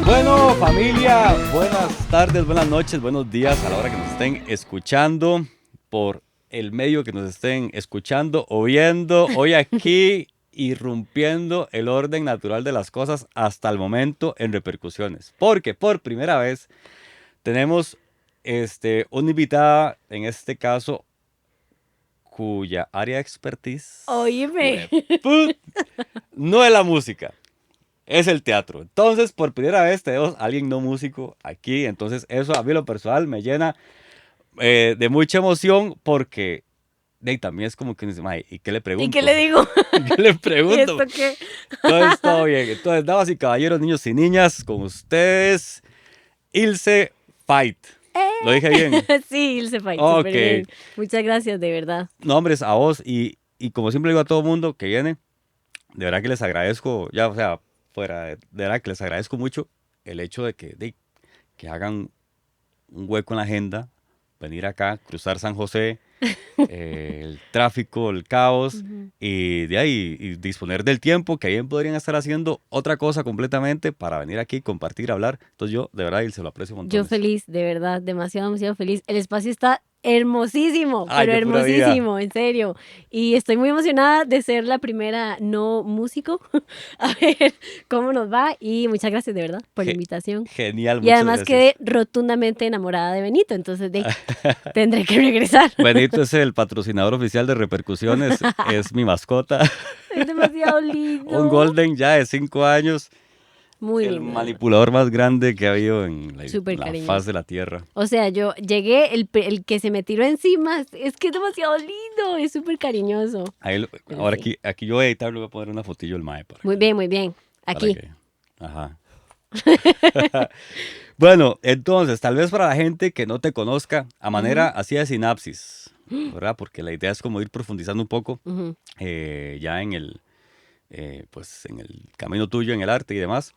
Bueno, familia, buenas tardes, buenas noches, buenos días a la hora que nos estén escuchando, por el medio que nos estén escuchando o viendo. Hoy aquí irrumpiendo el orden natural de las cosas hasta el momento en repercusiones. Porque por primera vez tenemos una invitada, en este caso, cuya área de expertise Óyeme. no es la música. Es el teatro. Entonces, por primera vez tenemos a alguien no músico aquí. Entonces, eso a mí lo personal me llena de mucha emoción porque también es como que dice, "Mae, ¿y qué le pregunto? ¿Y qué le digo? ¿Qué le ¿Y pregunto?" esto qué? Entonces, todo bien. Entonces, damas y caballeros, niños y niñas, con ustedes, Ilse Fight. ¿Lo dije bien? Sí, Ilse Fight, Ok. súper bien. Muchas gracias, de verdad. Nombres a vos y como siempre digo a todo mundo que viene, de verdad que les agradezco, ya, o sea, fuera, de verdad que les agradezco mucho el hecho de que hagan un hueco en la agenda, venir acá, cruzar San José, el tráfico, el caos, Ujú. y de ahí y disponer del tiempo que bien podrían estar haciendo otra cosa completamente para venir aquí, compartir, hablar. Entonces yo, de verdad, y se lo aprecio Yo montones. feliz, de verdad, demasiado, demasiado feliz. El espacio está hermosísimo, Ay, pero de pura vida. hermosísimo, en serio. Y estoy muy emocionada de ser la primera no músico. A ver cómo nos va. Y muchas gracias, de verdad, por la invitación. Genial, Y muchas además gracias. quedé rotundamente enamorada de Benito, entonces tendré que regresar. Benito es el patrocinador oficial de Repercusiones, es mi mascota. Es demasiado Un lindo. Golden ya de 5 años. Muy El lindo, de verdad. manipulador más grande que ha habido en Súper la faz cariñoso. de la tierra. O sea, yo llegué, el que se me tiró encima, es que es demasiado lindo, es súper cariñoso. Pero Ahora sí. aquí yo voy a editar, le voy a poner una fotillo al mae para Muy bien, muy bien. para Aquí. que. Ajá. Bueno, entonces, tal vez para la gente que no te conozca, a manera Ujú, así de sinapsis, ¿verdad? Porque la idea es como ir profundizando un poco ujú. ya pues, en el camino tuyo, en el arte y demás.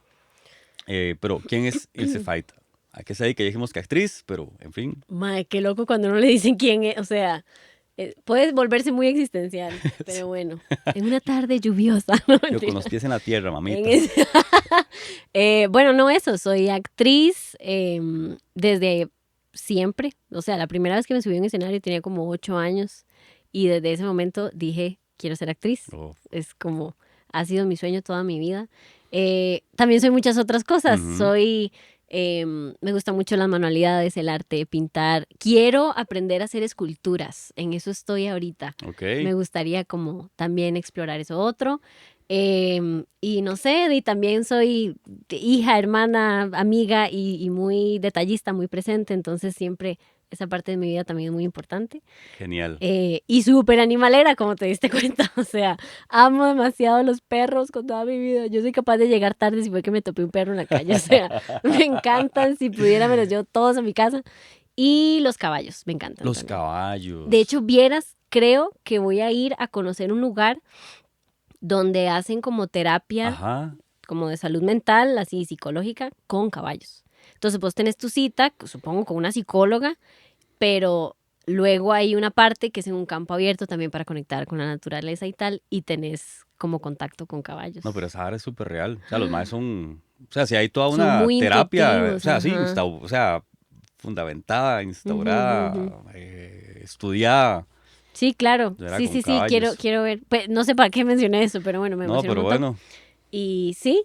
Pero, ¿quién es Ilse Fight? ¿A qué se dedica? Ya dijimos que actriz, pero, en fin. Mae, qué loco cuando no le dicen quién es. O sea, puede volverse muy existencial. Pero bueno, en una tarde lluviosa. No, Yo con los mentira. pies en la tierra, En mamita. es- bueno, no eso, soy actriz desde siempre. O sea, la primera vez que me subí a un escenario tenía como 8 años y desde ese momento dije, quiero ser actriz. Oh, Es como, ha sido mi sueño toda mi vida. También soy muchas otras cosas. ujú, Me gustan mucho las manualidades, el arte, pintar. Quiero aprender a hacer esculturas. En eso estoy ahorita. ok, Me gustaría como también explorar eso otro. Y no sé, y también soy hija, hermana, amiga y muy detallista, muy presente, entonces siempre esa parte de mi vida también es muy importante. genial. Y súper animalera, como te diste cuenta, o sea, amo demasiado los perros con toda mi vida. Yo soy capaz de llegar tarde si fue que me topé un perro en la calle, o sea, me encantan, si pudiera me los llevo todos a mi casa. Y los caballos, me encantan Los también. De caballos. hecho, vieras, creo que voy a ir a conocer un lugar donde hacen como terapia, Ajá. como de salud mental, así psicológica, con caballos. Entonces vos tenés tu cita, supongo, con una psicóloga, pero luego hay una parte que es en un campo abierto también para conectar con la naturaleza y tal, y tenés como contacto con caballos. No, pero esa vara es súper real. O sea, los maes son. O sea, si hay toda Son una muy terapia, o intuitivos, sea, sí, ajá. o sea, fundamentada, Ujú, ujú, ujú. instaurada, estudiada, Sí, claro. ¿verdad? Sí, Con sí, sí, quiero, caballos. quiero ver. Pues, no sé para qué mencioné eso, pero bueno, me No, emociona un pero montón. bueno, Y sí,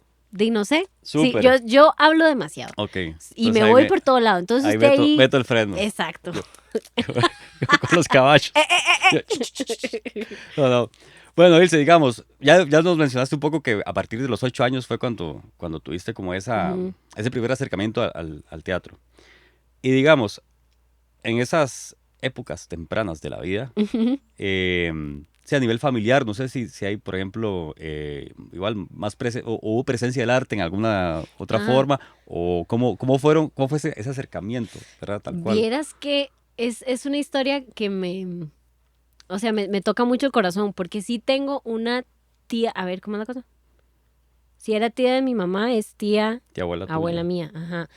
no sé. Sí, súper. yo hablo demasiado. Ok. Y Entonces me voy por todo lado. Entonces ahí usted ahí... meto el freno. Exacto. Yo, con los caballos. Yo, no, no. Bueno, Ilse, digamos, ya nos mencionaste un poco que a partir de los 8 años fue cuando tuviste como Ujú. ese primer acercamiento al teatro. Y digamos, en esas épocas tempranas de la vida, sí, a nivel familiar, no sé si hay, por ejemplo, igual o hubo presencia del arte en alguna otra Ah, forma, o cómo fue ese acercamiento, ¿verdad? Tal cual. vieras que es una historia que me... o sea, me toca mucho el corazón, porque sí tengo una tía, a ver, ¿cómo es la cosa? Si era tía de mi mamá, es tía, Tía abuela abuela tuya. mía, ajá.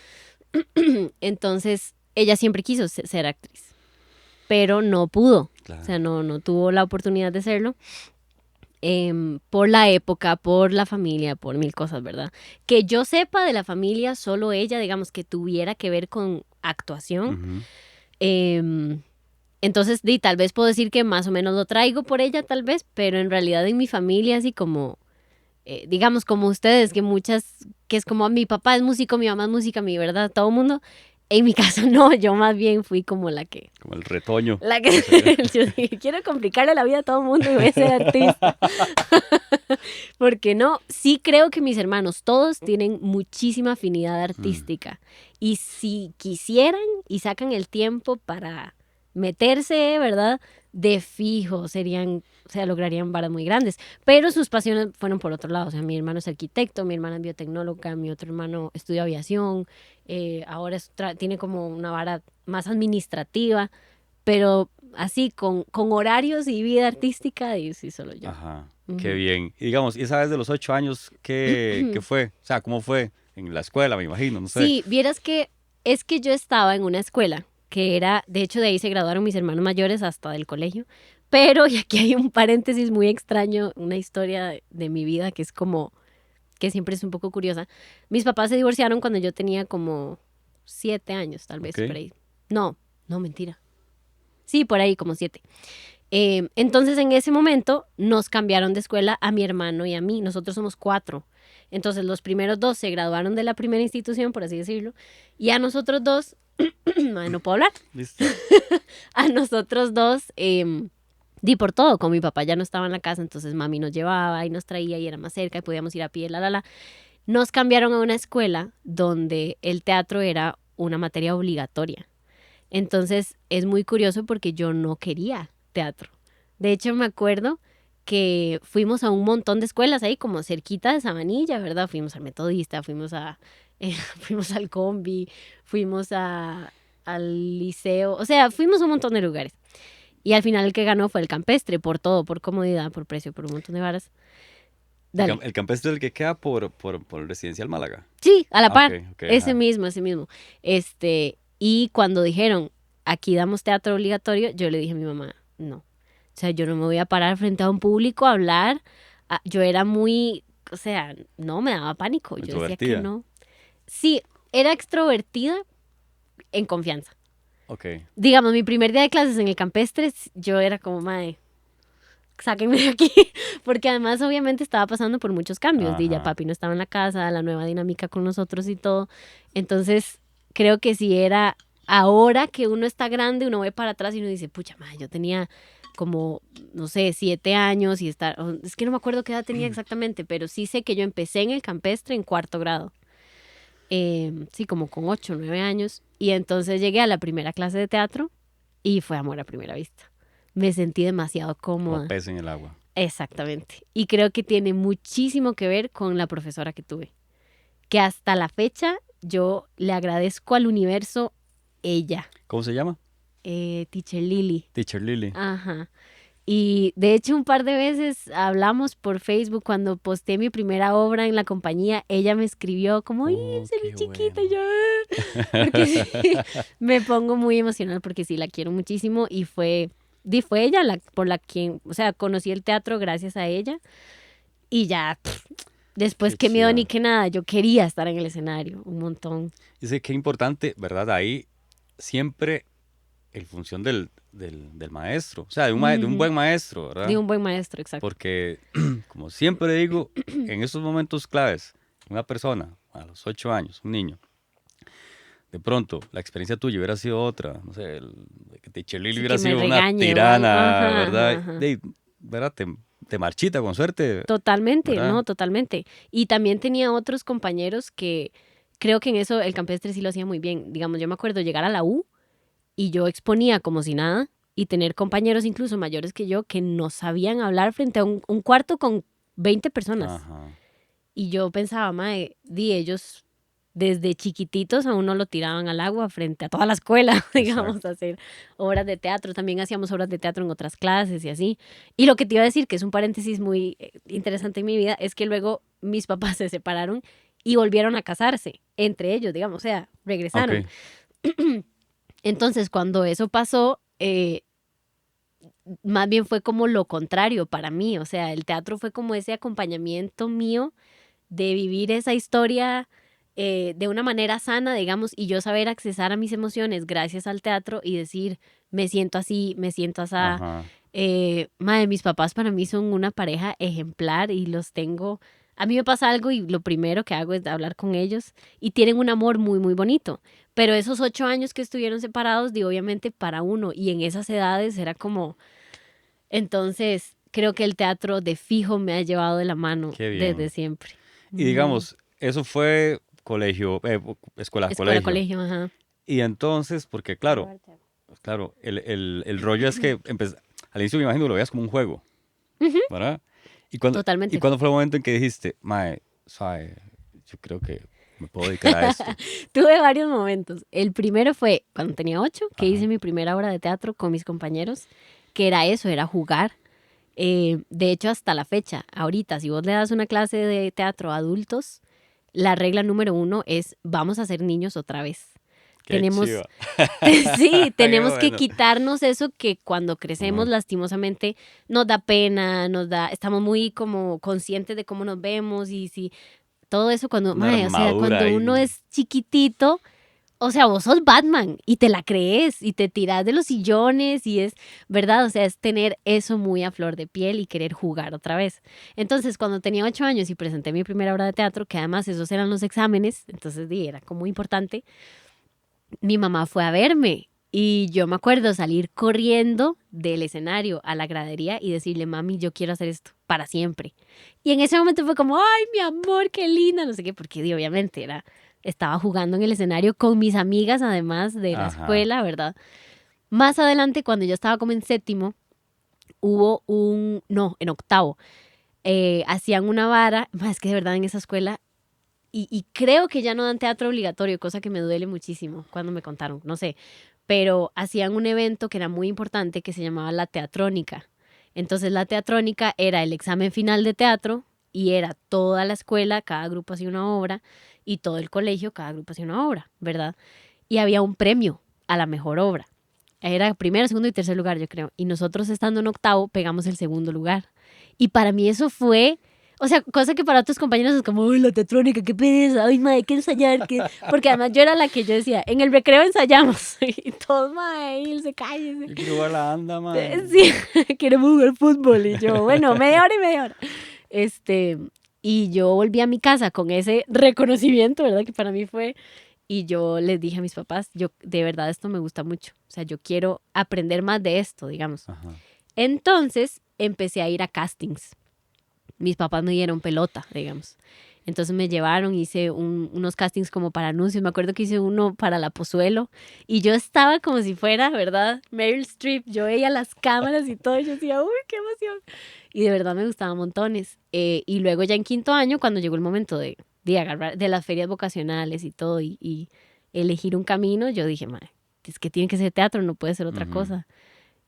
Entonces, ella siempre quiso ser actriz, pero no pudo, o sea, Claro. no tuvo la oportunidad de serlo. Por la época, por la familia, por mil cosas, ¿verdad? Que yo sepa de la familia, solo ella, digamos, que tuviera que ver con actuación. Ujú. Em, entonces, tal vez puedo decir que más o menos lo traigo por ella, tal vez, pero en realidad en mi familia, así como, digamos, como ustedes, que muchas, que es como mi papá es músico, mi mamá es música, mi verdad, todo el mundo. En mi caso, no, yo más bien fui como Como el retoño. la que, Que salió. yo dije, quiero complicarle la vida a todo el mundo y voy a ser artista. Porque no, sí creo que mis hermanos todos tienen muchísima afinidad Mm. artística. Y si quisieran y sacan el tiempo para meterse, ¿verdad? De fijo, serían, o sea, lograrían varas muy grandes. Pero sus pasiones fueron por otro lado. O sea, mi hermano es arquitecto, mi hermana es biotecnóloga, mi otro hermano estudia aviación, ahora tiene como una vara más administrativa, pero así, con horarios y vida artística, y sí, solo yo. Ajá, qué Ujú. bien. Y digamos, ¿y esa vez de los 8 años qué fue? O sea, ¿cómo fue? En la escuela, me imagino, no sé. Sí, vieras que es que yo estaba en una escuela que era, de hecho de ahí se graduaron mis hermanos mayores hasta del colegio, pero, y aquí hay un paréntesis muy extraño, una historia de mi vida que es como, que siempre es un poco curiosa. Mis papás se divorciaron cuando yo tenía como 7 años, tal Ok. vez, por ahí. No, no, mentira. Sí, por ahí, como 7. Entonces, en ese momento, nos cambiaron de escuela a mi hermano y a mí. Nosotros somos 4. Entonces, los primeros 2 se graduaron de la primera institución, por así decirlo. Y a nosotros dos, ay, no puedo hablar, Listo. a nosotros dos, di por todo. Con mi papá ya no estaba en la casa, entonces mami nos llevaba y nos traía y era más cerca y podíamos ir a pie, la. Nos cambiaron a una escuela donde el teatro era una materia obligatoria. Entonces es muy curioso porque yo no quería teatro. De hecho, me acuerdo que fuimos a un montón de escuelas ahí, como cerquita de Sabanilla, ¿verdad? Fuimos al Metodista, fuimos al Combi, al Liceo, o sea, fuimos a un montón de lugares. Y al final el que ganó fue el Campestre, por todo, por comodidad, por precio, por un montón de varas. Dale. El campestre es el que queda por el Residencial Málaga. Sí, a la Ah, ok, par. ok, Ese ajá. mismo, ese mismo. Y cuando dijeron, aquí damos teatro obligatorio, yo le dije a mi mamá, no. O sea, yo no me voy a parar frente a un público a hablar. Yo era muy, o sea, no, me daba pánico. Yo decía que Introvertida. no. Sí, era extrovertida en confianza. Ok. Digamos, mi primer día de clases en el campestre, yo era como, mae, sáquenme de aquí, porque además obviamente estaba pasando por muchos cambios, ya Ajá. papi no estaba en la casa, la nueva dinámica con nosotros y todo, entonces creo que si era ahora que uno está grande, uno ve para atrás y uno dice, pucha, madre, yo tenía como, no sé, 7 años y es que no me acuerdo qué edad tenía exactamente, pero sí sé que yo empecé en el campestre en 4º grado, sí, como con 8, 9 años, y entonces llegué a la primera clase de teatro y fue amor a primera vista. Me sentí demasiado Como cómoda. pez en el agua. Exactamente. Y creo que tiene muchísimo que ver con la profesora que tuve. Que hasta la fecha yo le agradezco al universo ella, ¿Cómo se llama? Teacher Lily. Teacher Lily. Ajá. Y de hecho un par de veces hablamos por Facebook cuando posteé mi primera obra en la compañía. Ella me escribió como, ¡ay, Oh, ese es mi qué chiquita! Y bueno. yo, porque sí, me pongo muy emocional porque sí, la quiero muchísimo y fue ella por la quien, o sea, conocí el teatro gracias a ella. Y ya, después Qué qué miedo ni chiva. qué nada, yo quería estar en el escenario un montón. Dice que importante, ¿verdad? Ahí siempre en función del maestro. O sea, de un Ujú. buen maestro, De ¿verdad? un buen maestro, exacto. Porque, como siempre digo, en esos momentos claves, una persona a los 8 años, un niño, de pronto la experiencia tuya hubiera sido otra, no sé, que Teacher Lily Sí, hubiera que me sido una regañe o algo. tirana, Ajá, ¿verdad? ajá, ajá. ¿Verdad? Te marchita con suerte, Totalmente, ¿verdad? no, totalmente. Y también tenía otros compañeros que creo que en eso el campestre sí lo hacía muy bien. Digamos, yo me acuerdo llegar a la U y yo exponía como si nada y tener compañeros incluso mayores que yo que no sabían hablar frente a un cuarto con 20 personas. Ajá. Y yo pensaba, mae, desde chiquititos a uno lo tiraban al agua frente a toda la escuela, digamos, a hacer obras de teatro. También hacíamos obras de teatro en otras clases y así. Y lo que te iba a decir, que es un paréntesis muy interesante en mi vida, es que luego mis papás se separaron y volvieron a casarse, entre ellos, digamos, o sea, regresaron. Ok. Entonces, cuando eso pasó, más bien fue como lo contrario para mí, o sea, el teatro fue como ese acompañamiento mío de vivir esa historia de una manera sana, digamos, y yo saber accesar a mis emociones gracias al teatro y decir, me siento así, me siento así. Ajá. Madre, mis papás para mí son una pareja ejemplar y los tengo. A mí me pasa algo y lo primero que hago es hablar con ellos y tienen un amor muy, muy bonito. Pero esos 8 años que estuvieron separados, digo, obviamente para uno y en esas edades era como. Entonces, creo que el teatro de fijo me ha llevado de la mano Qué desde bien. siempre. Y Ujú. digamos, eso fue colegio, escuela, Escuela, colegio. colegio, ajá. Y entonces, porque claro, claro, el rollo es que al inicio me imagino que lo veías como un juego, Ujú, ¿verdad? ¿Y totalmente. cuándo fue el momento en que dijiste, mae, suave, yo creo que me puedo dedicar a esto? Tuve varios momentos. El primero fue cuando tenía 8, que hice Ajá. mi primera obra de teatro con mis compañeros, que era eso, era jugar. De hecho, hasta la fecha, ahorita, si vos le das una clase de teatro a adultos, la regla número 1 es vamos a ser niños otra vez. Qué Tenemos, chiva. sí, Qué tenemos que bueno. quitarnos eso que cuando crecemos Ajá. lastimosamente nos da pena, estamos muy como conscientes de cómo nos vemos y si todo eso cuando, Una mae, o sea, armadura cuando uno ahí. es chiquitito, o sea, vos sos Batman y te la crees y te tiras de los sillones y es, ¿verdad? O sea, es tener eso muy a flor de piel y querer jugar otra vez. Entonces, cuando tenía 8 años y presenté mi primera obra de teatro, que además esos eran los exámenes, entonces era como muy importante, mi mamá fue a verme y yo me acuerdo salir corriendo del escenario a la gradería y decirle, mami, yo quiero hacer esto para siempre. Y en ese momento fue como, ay, mi amor, qué linda, no sé qué, porque obviamente estaba jugando en el escenario con mis amigas, además de la Ajá. escuela, ¿verdad? Más adelante, cuando yo estaba como en séptimo, no, en octavo, hacían una vara, es que de verdad en esa escuela y creo que ya no dan teatro obligatorio, cosa que me duele muchísimo cuando me contaron, no sé, pero hacían un evento que era muy importante que se llamaba la teatrónica. Entonces la teatrónica era el examen final de teatro y era toda la escuela, cada grupo hacía una obra y todo el colegio, cada grupo hacía una obra, ¿verdad? Y había un premio a la mejor obra. Era primero, segundo y tercer lugar, yo creo. Y nosotros estando en octavo pegamos el segundo lugar. Y para mí eso fue, o sea, cosa que para otros compañeros es como, uy, la teatrónica, qué pereza, ay, madre, hay que ensayar. Porque además yo era la que yo decía, en el recreo ensayamos. Y todos, madre, Ilse, cállese. Yo quiero ver la anda, mae. Sí, queremos jugar fútbol. Y yo, bueno, media hora y media hora. Este, y yo volví a mi casa con ese reconocimiento, ¿verdad? Que para mí fue y yo les dije a mis papás, yo de verdad esto me gusta mucho, o sea, yo quiero aprender más de esto, digamos. Ajá. Entonces empecé a ir a castings. Mis papás me dieron pelota, digamos. Entonces me llevaron, hice unos castings como para anuncios. Me acuerdo que hice uno para la Pozuelo y yo estaba como si fuera, ¿verdad? Meryl Streep. Yo veía las cámaras y todo y yo decía, uy, qué emoción. Y de verdad me gustaba montones. Y luego ya en quinto año, cuando llegó el momento de agarrar de las ferias vocacionales y todo y elegir un camino, yo dije, madre, es que tiene que ser teatro, no puede ser otra Ujú. cosa.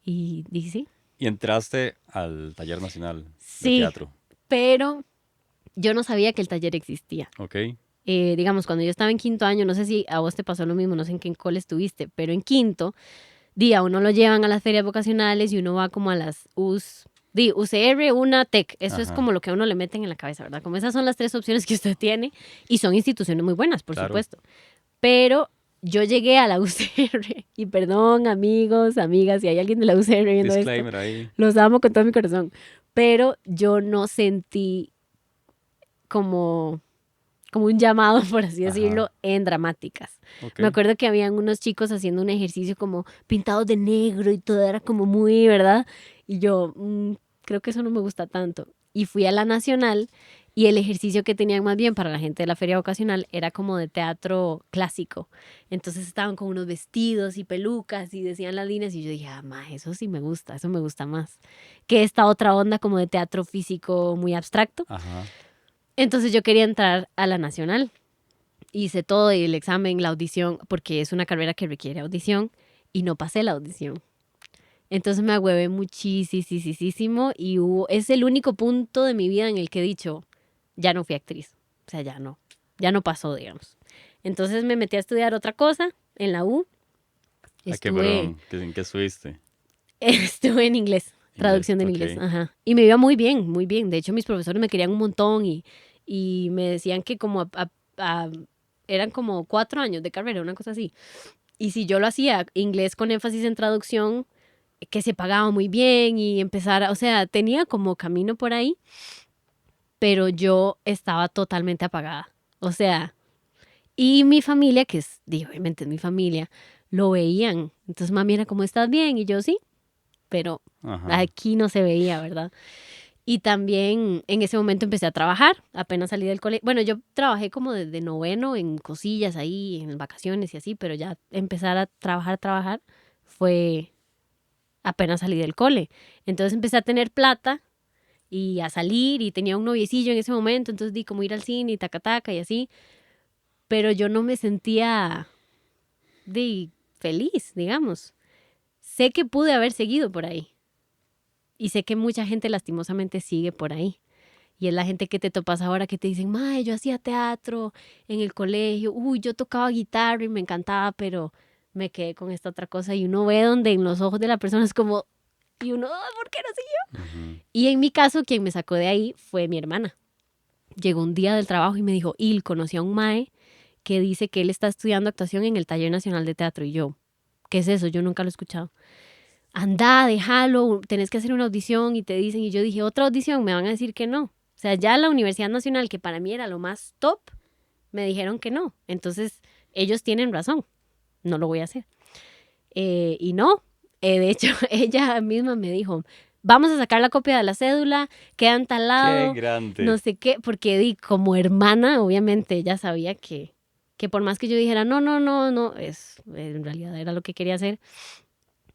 Y dije, sí, Y entraste al Taller Nacional de sí, Teatro. pero yo no sabía que el taller existía. ¿Ok? Digamos, cuando yo estaba en quinto año, no sé si a vos te pasó lo mismo, no sé en qué cole estuviste, pero en quinto, día uno lo llevan a las ferias vocacionales y uno va como a las UCR, una TEC. Eso es Ajá. como lo que a uno le meten en la cabeza, ¿verdad? Como esas son las tres opciones que usted tiene y son instituciones muy buenas, por Claro. supuesto. Pero yo llegué a la UCR y perdón, amigos, amigas, si hay alguien de la UCR viendo esto, Disclaimer ahí. los amo con todo mi corazón, pero yo no sentí como un llamado, por así Ajá. decirlo, en dramáticas. Ok. Me acuerdo que habían unos chicos haciendo un ejercicio como pintados de negro y todo era como muy, ¿verdad? Y yo, creo que eso no me gusta tanto. Y fui a la Nacional y el ejercicio que tenían más bien para la gente de la feria vocacional era como de teatro clásico. Entonces estaban con unos vestidos y pelucas y decían las líneas y yo dije, eso sí me gusta, eso me gusta más. Que esta otra onda como de teatro físico muy abstracto. Ajá. Entonces yo quería entrar a la Nacional hice todo el examen, la audición, porque es una carrera que requiere audición y no pasé la audición. Entonces me agüevé muchísimo y es el único punto de mi vida en el que he dicho, ya no fui actriz. O sea, ya no pasó, digamos. Entonces me metí a estudiar otra cosa en la U. Perdón, ¿en qué estuviste? Estuve en inglés, traducción del inglés. Ajá. Y me iba muy bien, muy bien. De hecho, mis profesores me querían un montón y me decían que como eran como 4 años de carrera, una cosa así. Y si yo lo hacía, inglés con énfasis en traducción, que se pagaba muy bien y o sea, tenía como camino por ahí, pero yo estaba totalmente apagada. O sea, y mi familia, obviamente es mi familia, lo veían. Entonces mami era como, ¿estás bien? Y yo sí, pero aquí no se veía, ¿verdad? Y también en ese momento empecé a trabajar, apenas salí del colegio. Bueno, yo trabajé como desde noveno en cosillas ahí, en vacaciones y así, pero ya empezar a trabajar fue apenas salí del cole. Entonces empecé a tener plata y a salir y tenía un noviecillo en ese momento, entonces di como ir al cine y taca y así, pero yo no me sentía feliz, digamos. Sé que pude haber seguido por ahí y sé que mucha gente lastimosamente sigue por ahí. Y es la gente que te topas ahora que te dicen, mae, yo hacía teatro en el colegio, yo tocaba guitarra y me encantaba, pero me quedé con esta otra cosa. Y uno ve donde en los ojos de la persona es como, y uno, ¿por qué no siguió? Y en mi caso, quien me sacó de ahí fue mi hermana. Llegó un día del trabajo y me dijo, conocí a un mae que dice que él está estudiando actuación en el Taller Nacional de Teatro. Y yo, ¿qué es eso? Yo nunca lo he escuchado. Anda, déjalo, tenés que hacer una audición y te dicen. Y yo dije, ¿otra audición? Me van a decir que no. O sea, ya la Universidad Nacional, que para mí era lo más top, me dijeron que no. Entonces, ellos tienen razón. No lo voy a hacer. Y no. De hecho, ella misma me dijo, vamos a sacar la copia de la cédula, quedan tal lado. ¡Qué grande! No sé qué, porque como hermana, obviamente, ella sabía que por más que yo dijera, no, en realidad era lo que quería hacer.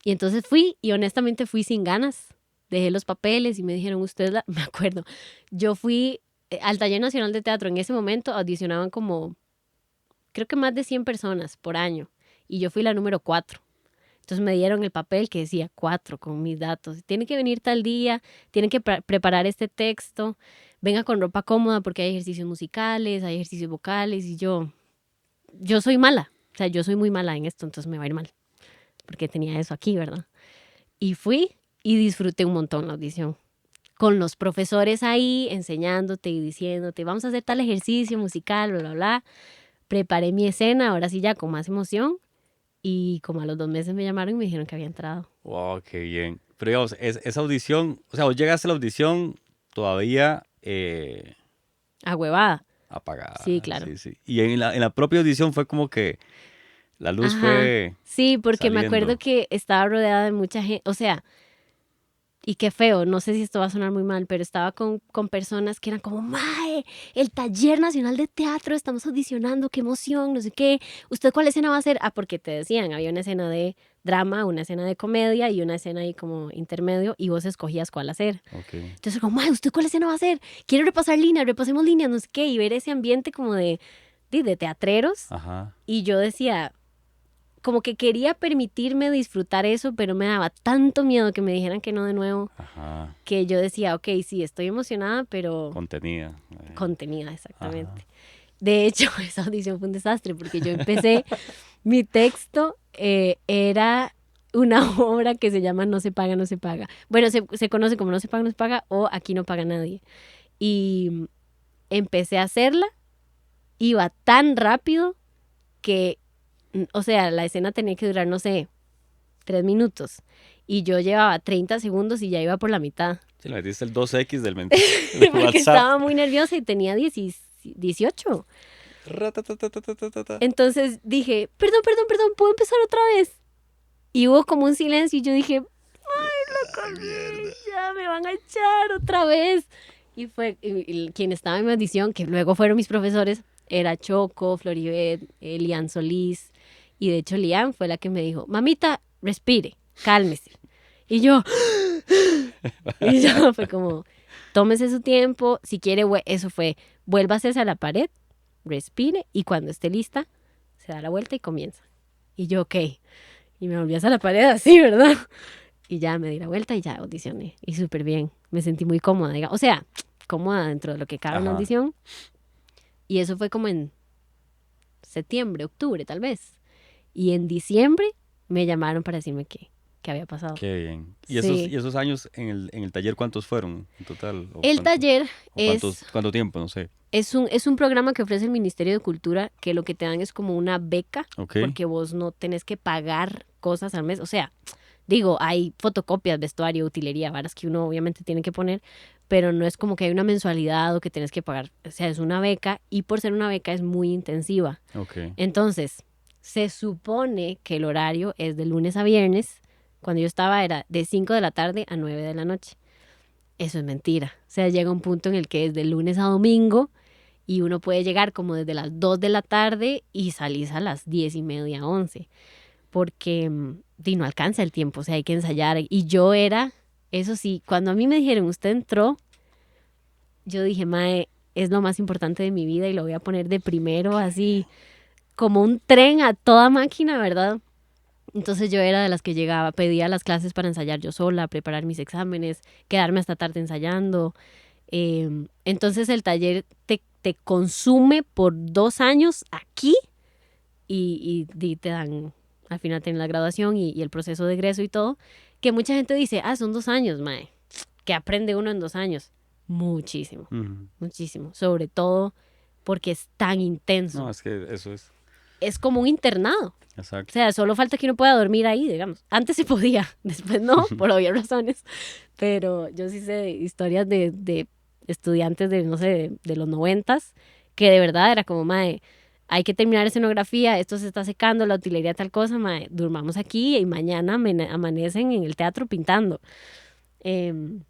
Y entonces fui, y honestamente fui sin ganas. Dejé los papeles y me dijeron, me acuerdo, yo fui al Taller Nacional de Teatro. En ese momento audicionaban como, creo que más de 100 personas por año. Y yo fui la número 4. Entonces me dieron el papel que decía 4 con mis datos. Tiene que venir tal día, tienen que preparar este texto, venga con ropa cómoda porque hay ejercicios musicales, hay ejercicios vocales. Y yo soy mala, o sea, yo soy muy mala en esto, entonces me va a ir mal. Porque tenía eso aquí, ¿verdad? Y fui y disfruté un montón la audición. Con los profesores ahí enseñándote y diciéndote, vamos a hacer tal ejercicio musical, bla, bla, bla. Preparé mi escena, ahora sí ya con más emoción. Y como a los 2 meses me llamaron y me dijeron que había entrado. ¡Wow, qué bien! Pero digamos, esa audición, o sea, vos llegaste a la audición todavía Ahuevada. apagada. Sí, claro. Sí. Y en la propia audición fue como que la luz fue sí, porque saliendo. me acuerdo que estaba rodeada de mucha gente, o sea, y qué feo, no sé si esto va a sonar muy mal, pero estaba con personas que eran como, mae, el Taller Nacional de Teatro, estamos audicionando, qué emoción, no sé qué. ¿Usted cuál escena va a hacer? Porque te decían, había una escena de drama, una escena de comedia y una escena ahí como intermedio y vos escogías cuál hacer. Okay. Entonces como, mae, ¿usted cuál escena va a hacer? Quiero repasar líneas, repasemos líneas, no sé qué, y ver ese ambiente como de teatreros. Ajá. Y yo decía, como que quería permitirme disfrutar eso, pero me daba tanto miedo que me dijeran que no de nuevo, que yo decía, ok, sí, estoy emocionada, pero... Contenida. Contenida, exactamente. Ajá. De hecho, esa audición fue un desastre, porque yo empecé, mi texto era una obra que se llama No se paga, no se paga. Bueno, se conoce como No se paga, no se paga, o Aquí no paga nadie. Y empecé a hacerla, iba tan rápido que... O sea, la escena tenía que durar, no sé, 3 minutos. Y yo llevaba 30 segundos y ya iba por la mitad. Sí, le metiste el 2X del Porque WhatsApp. estaba muy nerviosa y tenía 18. Entonces dije, perdón, ¿puedo empezar otra vez? Y hubo como un silencio y yo dije, ay, la cagué, ya me van a echar otra vez. Y fue quien estaba en mi audición, que luego fueron mis profesores, era Choco, Floribet, Lian Solís. Y de hecho Lian fue la que me dijo, mamita, respire, cálmese. Y yo fue como, tómese su tiempo, si quiere, eso fue, vuélvase a la pared respire y cuando esté lista, se da la vuelta y comienza. Y yo, ok. Y me volví hacia la pared así, ¿verdad? Y ya me di la vuelta y ya audicioné. Y súper bien. Me sentí muy cómoda, digamos. O sea, cómoda dentro de lo que cabe en la Ajá. audición. Y eso fue como en septiembre, octubre, tal vez. Y en diciembre me llamaron para decirme que había pasado. Qué bien. Sí. Y esos años en el taller, ¿cuántos fueron en total? El taller O cuánto tiempo? No sé. es un programa que ofrece el Ministerio de Cultura que lo que te dan es como una beca Ok. porque vos no tenés que pagar cosas al mes. O sea, digo, hay fotocopias, vestuario, utilería, varas que uno obviamente tiene que poner, pero no es como que hay una mensualidad o que tienes que pagar. O sea, es una beca y por ser una beca es muy intensiva. Ok. Entonces, se supone que el horario es de lunes a viernes. Cuando yo estaba era de 5 de la tarde a 9 de la noche. Eso es mentira. O sea, llega un punto en el que es de lunes a domingo y uno puede llegar como desde las 2 de la tarde y salís a las 10:30, 11, porque no alcanza el tiempo, o sea, hay que ensayar. Y yo era, eso sí, cuando a mí me dijeron, usted entró, yo dije, mae, es lo más importante de mi vida y lo voy a poner de primero, así como un tren a toda máquina, ¿verdad? Entonces yo era de las que llegaba, pedía las clases para ensayar yo sola, preparar mis exámenes, quedarme hasta tarde ensayando. Entonces el taller te consume por 2 años aquí y te dan, al final tienen la graduación y el proceso de egreso y todo, que mucha gente dice, son 2 años, mae, ¿qué aprende uno en 2 años? Muchísimo, Ujú. muchísimo, sobre todo porque es tan intenso. No, es que eso es. Es como un internado. O Exacto. sea, solo falta que uno pueda dormir ahí, digamos. Antes se podía, después no, por obvias razones. Pero yo sí sé historias de estudiantes de, no sé, de los 90s, que de verdad era como, mae, hay que terminar escenografía, esto se está secando, la utilería tal cosa, mae, durmamos aquí y mañana amanecen en el teatro pintando. Em,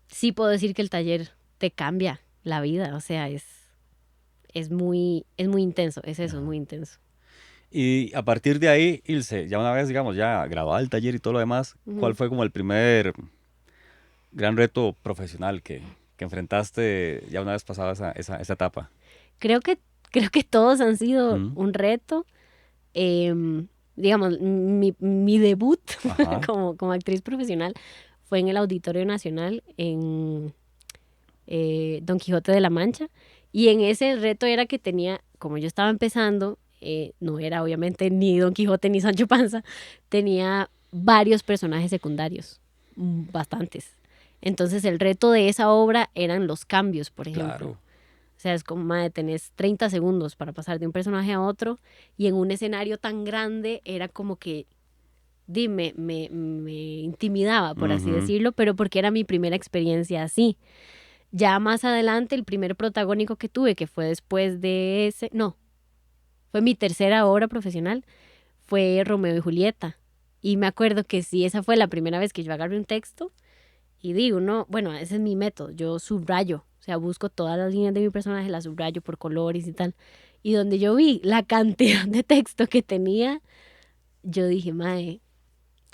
sí puedo decir que el taller te cambia la vida, o sea, es muy intenso, es eso, es muy intenso. Y a partir de ahí, Ilse, ya una vez, digamos, ya grabada el taller y todo lo demás, ¿cuál Ujú. fue como el primer gran reto profesional que enfrentaste ya una vez pasada esa etapa? Creo que, creo que todos han sido Mm. un reto. Digamos, mi debut Ajá. como actriz profesional fue en el Auditorio Nacional en Don Quijote de la Mancha. Y en ese reto era que tenía, como yo estaba empezando, no era obviamente ni Don Quijote ni Sancho Panza, tenía varios personajes secundarios, bastantes. Entonces el reto de esa obra eran los cambios, por ejemplo. Claro. O sea, es como, madre, tenés 30 segundos para pasar de un personaje a otro y en un escenario tan grande era como que, me intimidaba, por así Ujú. decirlo, pero porque era mi primera experiencia así. Ya más adelante, el primer protagónico que tuve, que fue después de ese, no, fue mi tercera obra profesional, fue Romeo y Julieta. Y me acuerdo que sí, esa fue la primera vez que yo agarré un texto y digo, no, bueno, ese es mi método, yo subrayo, o sea, busco todas las líneas de mi personaje, las subrayo por colores y tal. Y donde yo vi la cantidad de texto que tenía, yo dije, mae,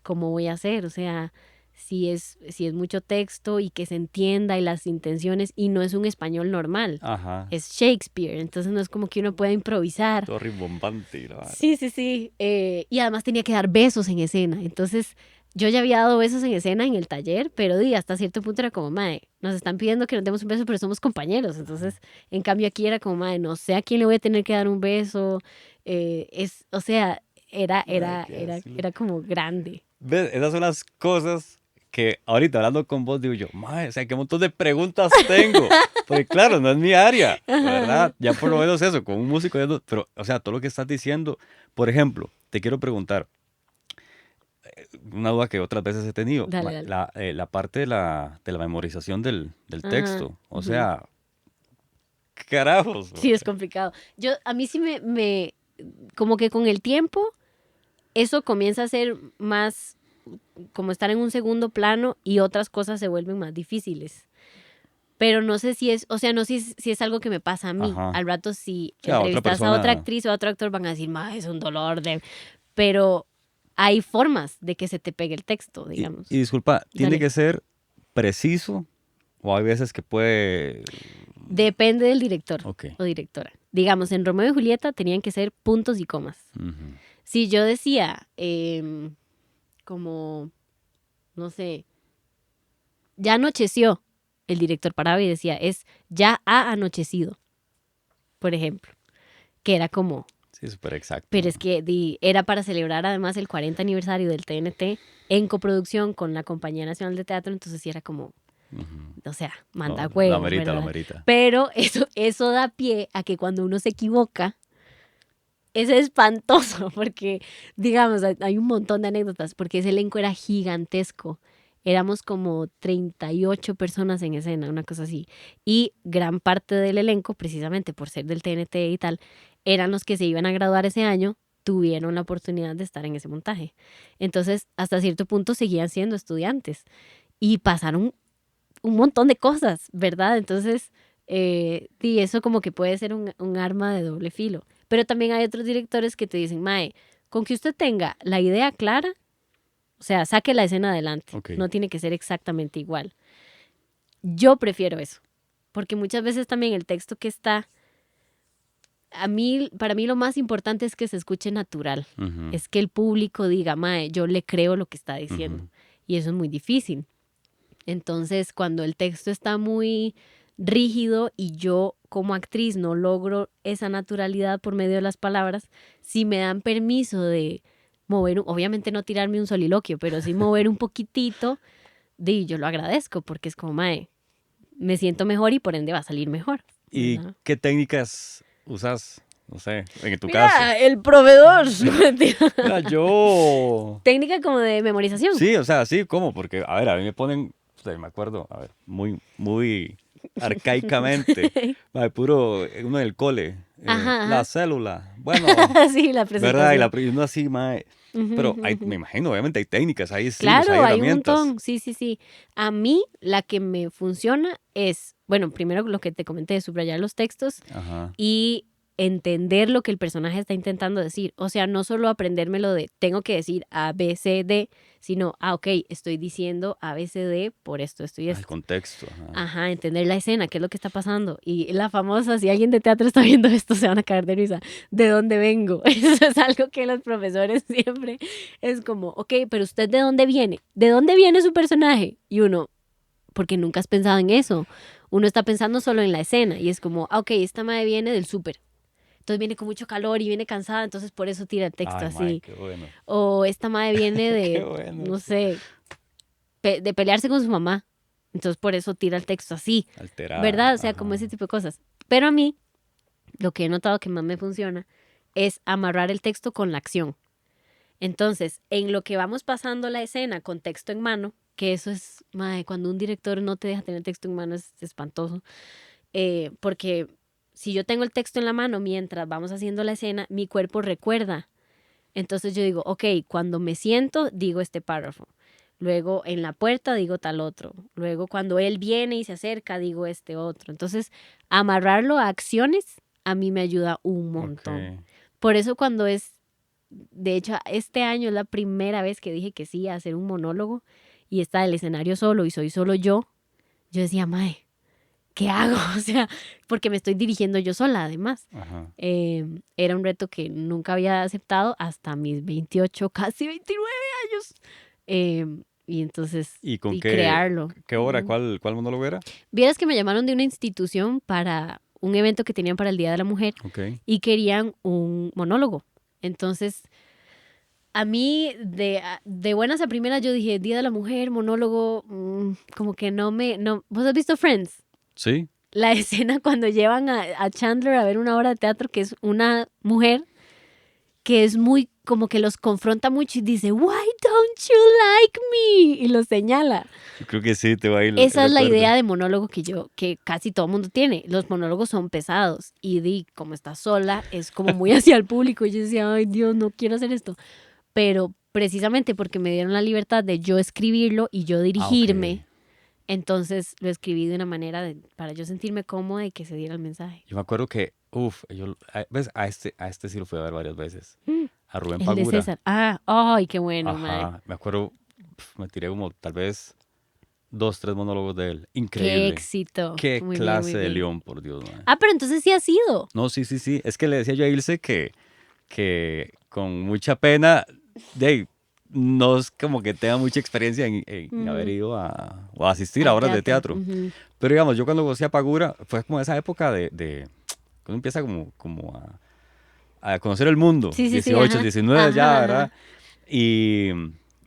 ¿cómo voy a hacer? O sea, si es mucho texto y que se entienda y las intenciones, y no es un español normal, Ajá. es Shakespeare, entonces no es como que uno pueda improvisar. Todo rimbombante y la vara. Sí, sí, sí. Y además tenía que dar besos en escena. Entonces, yo ya había dado besos en escena en el taller, pero hasta cierto punto era como, mae, nos están pidiendo que nos demos un beso, pero somos compañeros. Entonces, en cambio aquí era como, mae, no sé a quién le voy a tener que dar un beso. O sea, Ay, qué así. era como grande. ¿Ves? Esas son las cosas que ahorita hablando con vos digo yo, madre, o sea, qué montón de preguntas tengo. Porque claro, no es mi área, ¿verdad? Ya por lo menos eso, con un músico, pero, o sea, todo lo que estás diciendo, por ejemplo, te quiero preguntar, una duda que otras veces he tenido, Dale, dale. la parte de la memorización del Ajá. texto, o Ujú. sea, ¿qué carajos? Sí, es complicado. A mí sí como que con el tiempo, eso comienza a ser más como estar en un segundo plano y otras cosas se vuelven más difíciles. Pero no sé si es, o sea, no sé si es algo que me pasa a mí. Ajá. Al rato, si O sea, otra entrevistas a otra persona. actriz o a otro actor, van a decir, ma, es un dolor de. Pero hay formas de que se te pegue el texto, Y digamos. disculpa, ¿tiene Dale. que ser preciso o hay veces que puede Depende del director Ok. o directora. Digamos, en Romeo y Julieta tenían que ser puntos y comas. Ujú. Si yo decía, como, no sé, ya anocheció, el director paraba y decía, es ya ha anochecido, por ejemplo, que era como, Sí, súper exacto. pero es que era para celebrar además el 40 aniversario del TNT en coproducción con la Compañía Nacional de Teatro, entonces sí era como, Ujú. o sea, No, manda lo huevos, amerita, lo ¿verdad? amerita. Pero eso da pie a que cuando uno se equivoca, es espantoso porque, digamos, hay un montón de anécdotas porque ese elenco era gigantesco. Éramos como 38 personas en escena, una cosa así. Y gran parte del elenco, precisamente por ser del TNT y tal, eran los que se iban a graduar ese año, tuvieron la oportunidad de estar en ese montaje. Entonces, hasta cierto punto seguían siendo estudiantes y pasaron un montón de cosas, ¿verdad? Entonces, sí, eso como que puede ser un arma de doble filo. Pero también hay otros directores que te dicen, Mae, con que usted tenga la idea clara, o sea, saque la escena adelante. Ok. No tiene que ser exactamente igual. Yo prefiero eso, porque muchas veces también el texto que está, para mí lo más importante es que se escuche natural. Ujú. Es que el público diga, Mae, yo le creo lo que está diciendo. Ujú. Y eso es muy difícil. Entonces, cuando el texto está muy rígido y yo como actriz no logro esa naturalidad por medio de las palabras, si me dan permiso de mover, obviamente no tirarme un soliloquio, pero sí mover un poquitito, yo lo agradezco porque es como, mae, me siento mejor y por ende va a salir mejor, ¿Y ¿verdad? qué técnicas usas? No sé, en tu caso. Mira, el proveedor. Mentira. Mira, yo... Técnica como de memorización. Sí, o sea, sí, ¿cómo? Porque, a ver, a mí me ponen, o sea, me acuerdo, a ver, muy arcaicamente, mae, puro, uno del cole, Ajá, la ajá. célula, bueno, Sí, la ¿verdad? presentación. Y uno así, mae, Ujú, pero ujú, hay, me ujú. imagino, obviamente hay técnicas, hay estilos, hay Claro, hay un herramientas. montón, sí, sí, sí. A mí la que me funciona es, bueno, primero lo que te comenté, subrayar los textos Ajá, y entender lo que el personaje está intentando decir. O sea, no solo aprendérmelo de tengo que decir A, B, C, D, sino, ok, estoy diciendo A, B, C, D por esto, esto y el esto. contexto, ajá. Ajá, entender la escena, qué es lo que está pasando. Y la famosa, si alguien de teatro está viendo esto, se van a caer de risa. ¿De dónde vengo? Eso es algo que los profesores siempre es como, ok, pero ¿usted de dónde viene? ¿De dónde viene su personaje? Y uno, porque nunca has pensado en eso. Uno está pensando solo en la escena y es como, ok, esta madre viene del súper. Entonces viene con mucho calor y viene cansada, entonces por eso tira el texto Ay, mae, así. qué bueno, O esta madre viene qué de, bueno, no sé, de pelearse con su mamá. Entonces por eso tira el texto así, alterada, ¿verdad? O sea, como ese ajá. tipo de cosas. Pero a mí, lo que he notado que más me funciona es amarrar el texto con la acción. Entonces, en lo que vamos pasando la escena con texto en mano, que eso es, madre, cuando un director no te deja tener texto en mano es espantoso, porque si yo tengo el texto en la mano mientras vamos haciendo la escena, mi cuerpo recuerda. Entonces yo digo, ok, cuando me siento, digo este párrafo. Luego en la puerta digo tal otro. Luego cuando él viene y se acerca, digo este otro. Entonces, amarrarlo a acciones a mí me ayuda un Ok. montón. Por eso cuando de hecho, este año es la primera vez que dije que sí a hacer un monólogo y está el escenario solo y soy solo yo decía, mae, ¿qué hago? O sea, porque me estoy dirigiendo yo sola además. Ajá. Era un reto que nunca había aceptado hasta mis 28, casi 29 años. Y entonces, ¿Y con y crearlo. qué obra, cuál monólogo era? Vieras que me llamaron de una institución para un evento que tenían para el Día de la Mujer Ok. y querían un monólogo. Entonces, a mí, de buenas a primeras, yo dije, Día de la Mujer, monólogo, como que no. ¿Vos has visto Friends? Sí. La escena cuando llevan a Chandler a ver una obra de teatro que es una mujer que es muy, como que los confronta mucho y dice, Why don't you like me? Y los señala. Yo creo que sí, te va a ir el Esa es la recuerdo. idea de monólogo que casi todo el mundo tiene. Los monólogos son pesados y como está sola, es como muy hacia el público. Y yo decía, ay Dios, no quiero hacer esto. Pero precisamente porque me dieron la libertad de yo escribirlo y yo Ah, ok. dirigirme, entonces lo escribí de una manera para yo sentirme cómoda y que se diera el mensaje. Yo me acuerdo que, ¿ves? A este sí lo fui a ver varias veces. A Rubén El de Pagura. César. Ah, ay, qué bueno, mae. Ajá. Me acuerdo, me tiré como tal vez 2, 3 monólogos de él. Qué Increíble. éxito. Qué Muy bien, clase muy de bien. león, por Dios, mae. Ah, pero entonces sí ha sido. No, sí, sí, sí. Es que le decía yo a Ilse que con mucha pena, de, no es como que tenga mucha experiencia en haber Ujú. ido o a asistir a Al obras de teatro. teatro. Ujú. Pero digamos, yo cuando conocí a Pagura, fue como esa época cuando empieza como a conocer el mundo, Sí, sí, sí, 18, ajá. 19 ya, Ajá, ¿verdad? ajá. Y,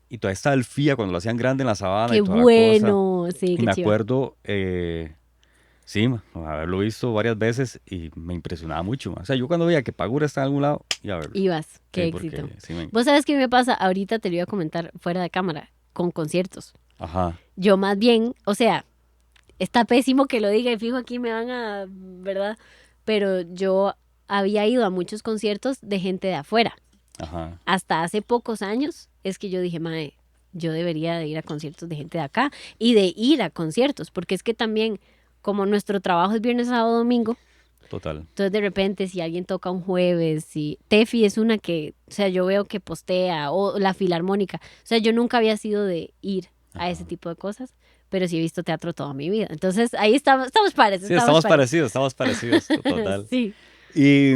y todavía estaba el FIA cuando lo hacían grande en la sabana y Qué toda la cosa. bueno. Sí, Y qué me chiva. acuerdo, sí, haberlo visto varias veces y me impresionaba mucho. O sea, yo cuando veía que Pagura está en algún lado, iba a verlo. Ibas. Qué Sí, éxito. porque sí, Vos sabes qué me pasa, ahorita te lo iba a comentar fuera de cámara, con conciertos. ajá, Yo más bien, o sea, está pésimo que lo diga y fijo aquí me van a, ¿verdad? Pero yo había ido a muchos conciertos de gente de afuera. ajá, Hasta hace pocos años es que yo dije, mae, yo debería de ir a conciertos de gente de acá y de ir a conciertos, porque es que también, como nuestro trabajo es viernes, sábado, domingo, total. entonces de repente si alguien toca un jueves, si Tefi es una que, o sea, yo veo que postea, o la Filarmónica, o sea, yo nunca había sido de ir a ese Ajá. tipo de cosas, pero sí he visto teatro toda mi vida. Entonces ahí estamos pares, Sí, estamos pares. estamos parecidos, total. Sí. Y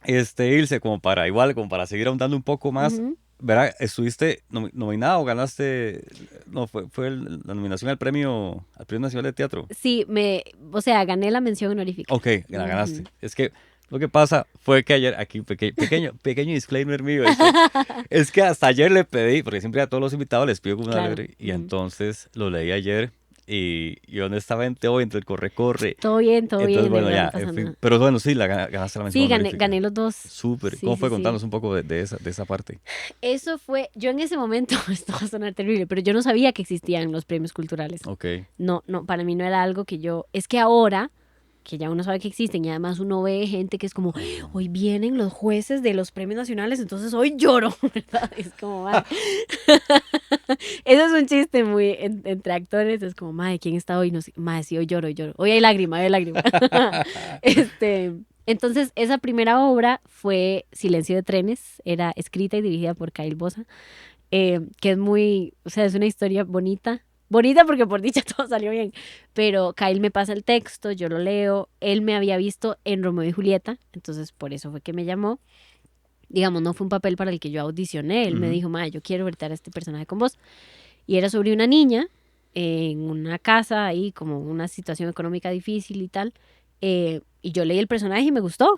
Ilse, como para seguir ahondando un poco más, Ujú. ¿verdad? ¿Estuviste nominada o ganaste? No, fue la nominación al Premio Nacional de Teatro. Sí, o sea, gané la mención honorífica. Ok, la ganaste. Ujú. Es que lo que pasa fue que ayer, aquí, pequeño disclaimer mío, es que hasta ayer le pedí, porque siempre a todos los invitados les pido como una Claro. letra, y Ujú. entonces lo leí ayer, y honestamente hoy entre el corre-corre, Todo entonces bien, de bueno, verdad, ya, no en pasa fin, nada. pero bueno, sí, ganaste la mención Sí, honorífica. gané los dos. Súper. Sí, ¿Cómo sí, fue? sí. Contanos un poco de esa parte. Eso fue, yo en ese momento, esto va a sonar terrible, pero yo no sabía que existían los premios culturales. Ok. No, no, para mí no era algo que es que ahora, que ya uno sabe que existen y además uno ve gente que es como, hoy vienen los jueces de los premios nacionales, entonces hoy lloro, ¿verdad? Es como, madre. Eso es un chiste muy entre actores, es como, madre, ¿quién está hoy? No sé, madre, sí, hoy lloro, hoy lloro. Hoy hay lágrima, hoy hay lágrima. Entonces, esa primera obra fue Silencio de trenes, era escrita y dirigida por Kyle Bosa, que es muy, o sea, es una historia bonita. Bonita porque por dicha todo salió bien, pero Kyle me pasa el texto, yo lo leo, él me había visto en Romeo y Julieta, entonces por eso fue que me llamó. Digamos, no fue un papel para el que yo audicioné, él me Ujú. dijo, ma, yo quiero verter a este personaje con vos. Y era sobre una niña en una casa ahí, como una situación económica difícil y tal. Y yo leí el personaje y me gustó.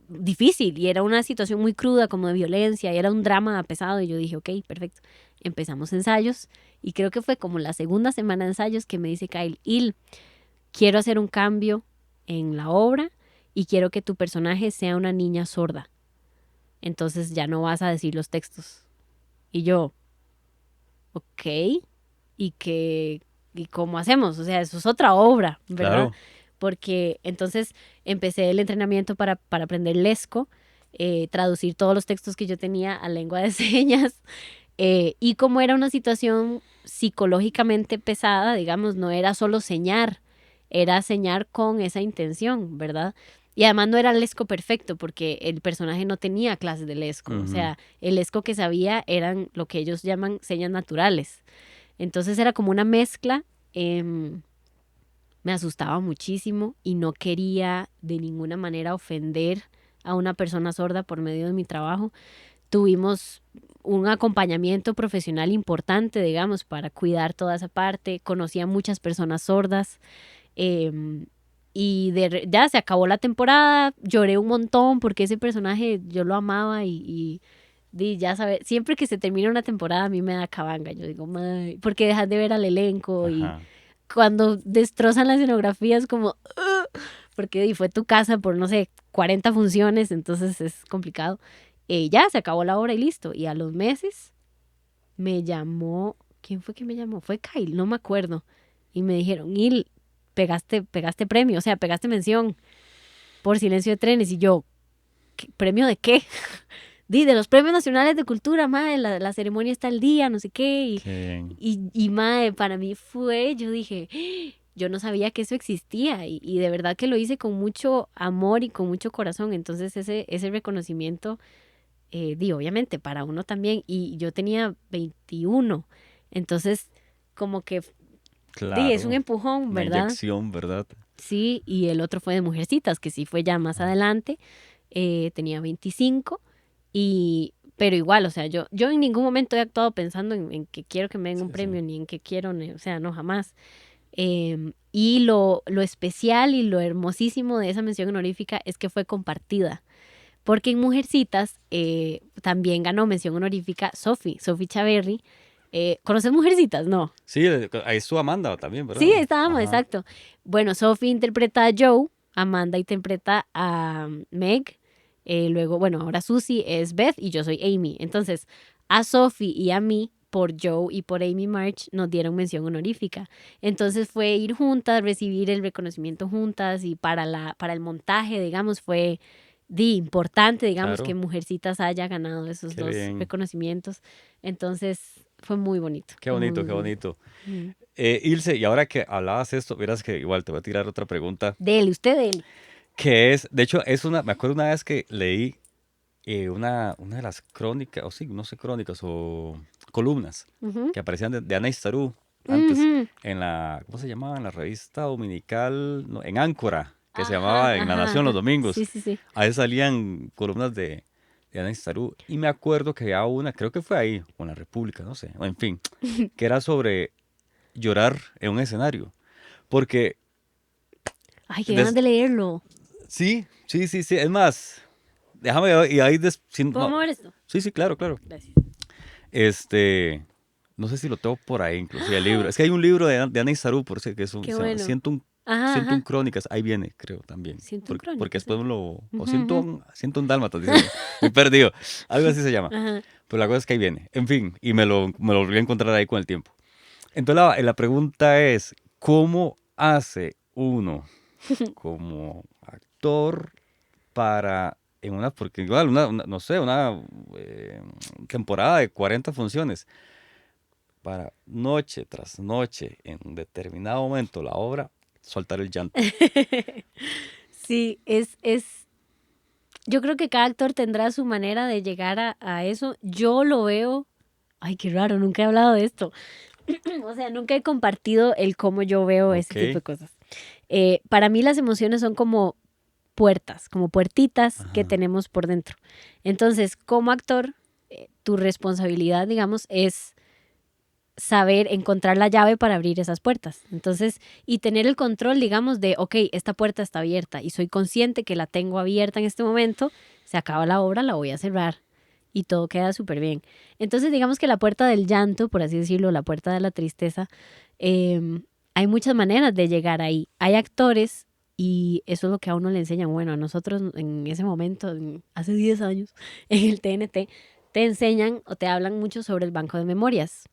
Difícil. Y era una situación muy cruda, como de violencia. Y era un drama pesado. Y yo dije, ok, perfecto. Empezamos ensayos. Y creo que fue como la segunda semana de ensayos que me dice Kyle, quiero hacer un cambio en la obra y quiero que tu personaje sea una niña sorda. Entonces ya no vas a decir los textos. Y yo, ok, y cómo hacemos, o sea, eso es otra obra, ¿verdad? Claro. Porque entonces empecé el entrenamiento para aprender lesco, traducir todos los textos que yo tenía a lengua de señas, y como era una situación psicológicamente pesada, digamos, no era solo señar, era señar con esa intención, ¿verdad? Y además no era lesco perfecto porque el personaje no tenía clases de lesco, o Ujú. sea, el lesco que sabía eran lo que ellos llaman señas naturales. Entonces era como una mezcla. Me asustaba muchísimo y no quería de ninguna manera ofender a una persona sorda por medio de mi trabajo. Tuvimos un acompañamiento profesional importante, digamos, para cuidar toda esa parte. Conocí a muchas personas sordas. Ya se acabó la temporada, lloré un montón porque ese personaje yo lo amaba y ya sabes, siempre que se termina una temporada a mí me da cabanga, yo digo, "May", porque dejas de ver al elenco y Ajá. cuando destrozan la escenografía es como, "Ugh", porque fue tu casa por, no sé, 40 funciones, entonces es complicado. Ya se acabó la obra y listo. Y a los meses me llamó, ¿quién fue que me llamó? Fue Kyle, no me acuerdo. Y me dijeron, pegaste premio, o sea, pegaste mención por Silencio de trenes. Y yo, ¿premio de qué? De los premios nacionales de cultura, mae, la ceremonia está al día, no sé qué. Qué bien. Mae, para mí yo dije, yo no sabía que eso existía. Y de verdad que lo hice con mucho amor y con mucho corazón. Entonces ese reconocimiento, obviamente, para uno también. Y yo tenía 21. Entonces, como que Sí, es un Claro, empujón, una ¿verdad? inyección, ¿verdad? Sí, y el otro fue de Mujercitas, que sí fue ya más adelante, tenía 25, pero igual, o sea, yo en ningún momento he actuado pensando en que quiero que me den un Sí, sí. premio, ni en que quiero, o sea, no, jamás. Y lo especial y lo hermosísimo de esa mención honorífica es que fue compartida, porque en Mujercitas también ganó mención honorífica Sophie Chaverri. ¿Conoces Mujercitas? No. Sí, ahí estuvo Amanda también, Sí, ¿verdad? estábamos, Ajá. exacto. Bueno, Sophie interpreta a Joe, Amanda interpreta a Meg, luego, bueno, ahora Susie es Beth y yo soy Amy. Entonces, a Sophie y a mí, por Joe y por Amy March, nos dieron mención honorífica. Entonces fue ir juntas, recibir el reconocimiento juntas y para el montaje, digamos, fue importante, digamos, que Claro, Mujercitas haya ganado esos qué dos bien. reconocimientos. Entonces, fue muy bonito, Qué muy, bonito, muy qué bonito. bonito. Mm. Ilse, y ahora que hablabas esto, verás que igual te voy a tirar otra pregunta, Dele, usted dele. que es, de hecho, me acuerdo una vez que leí una de las crónicas, o sí, no sé, crónicas o columnas Ujú. que aparecían de Ana Istarú antes, Ujú. en la, ¿cómo se llamaba? En la revista dominical, no, en Áncora, que se Ajá, llamaba En la ajá, Nación los ajá. domingos. Sí, sí, sí. Ahí salían columnas de Ana Istarú, y me acuerdo que había una, creo que fue ahí, o en la República, no sé, o en fin, que era sobre llorar en un escenario. Porque, Ay, qué ganas des- de leerlo. sí, sí, sí, sí, es más, déjame ver, y ahí, ¿Puedo no, mover esto? sí, sí, claro, claro. Gracias. Este, no sé si lo tengo por ahí, inclusive el libro. Es que hay un libro de Ana Isarú, por eso que es Qué se llama bueno. Ajá, 101 ajá. crónicas, ahí viene, creo, también. Siento un Porque crónica, después sí. o Ujú, ujú. 101 dálmatas, dice, muy perdido. Algo así se llama. Ajá. Pero la cosa es que ahí viene. En fin, y me lo volví a encontrar ahí con el tiempo. Entonces la pregunta es, ¿cómo hace uno como actor para, porque igual, no sé, una temporada de 40 funciones, para noche tras noche, en determinado momento la obra, soltar el llanto? Sí, yo creo que cada actor tendrá su manera de llegar a eso. Yo lo veo, ay, qué raro, nunca he hablado de esto. O sea, nunca he compartido el cómo yo veo ese tipo Ok. de cosas. Para mí las emociones son como puertas, como puertitas que Ajá. tenemos por dentro. Entonces, como actor, tu responsabilidad, digamos, es saber encontrar la llave para abrir esas puertas. Entonces, y tener el control, digamos, de, ok, esta puerta está abierta y soy consciente que la tengo abierta en este momento, se acaba la obra, la voy a cerrar y todo queda súper bien. Entonces, digamos que la puerta del llanto, por así decirlo, la puerta de la tristeza, hay muchas maneras de llegar ahí. Hay actores y eso es lo que a uno le enseñan. Bueno, a nosotros en ese momento, hace 10 años, en el TNT, te enseñan o te hablan mucho sobre el banco de memorias.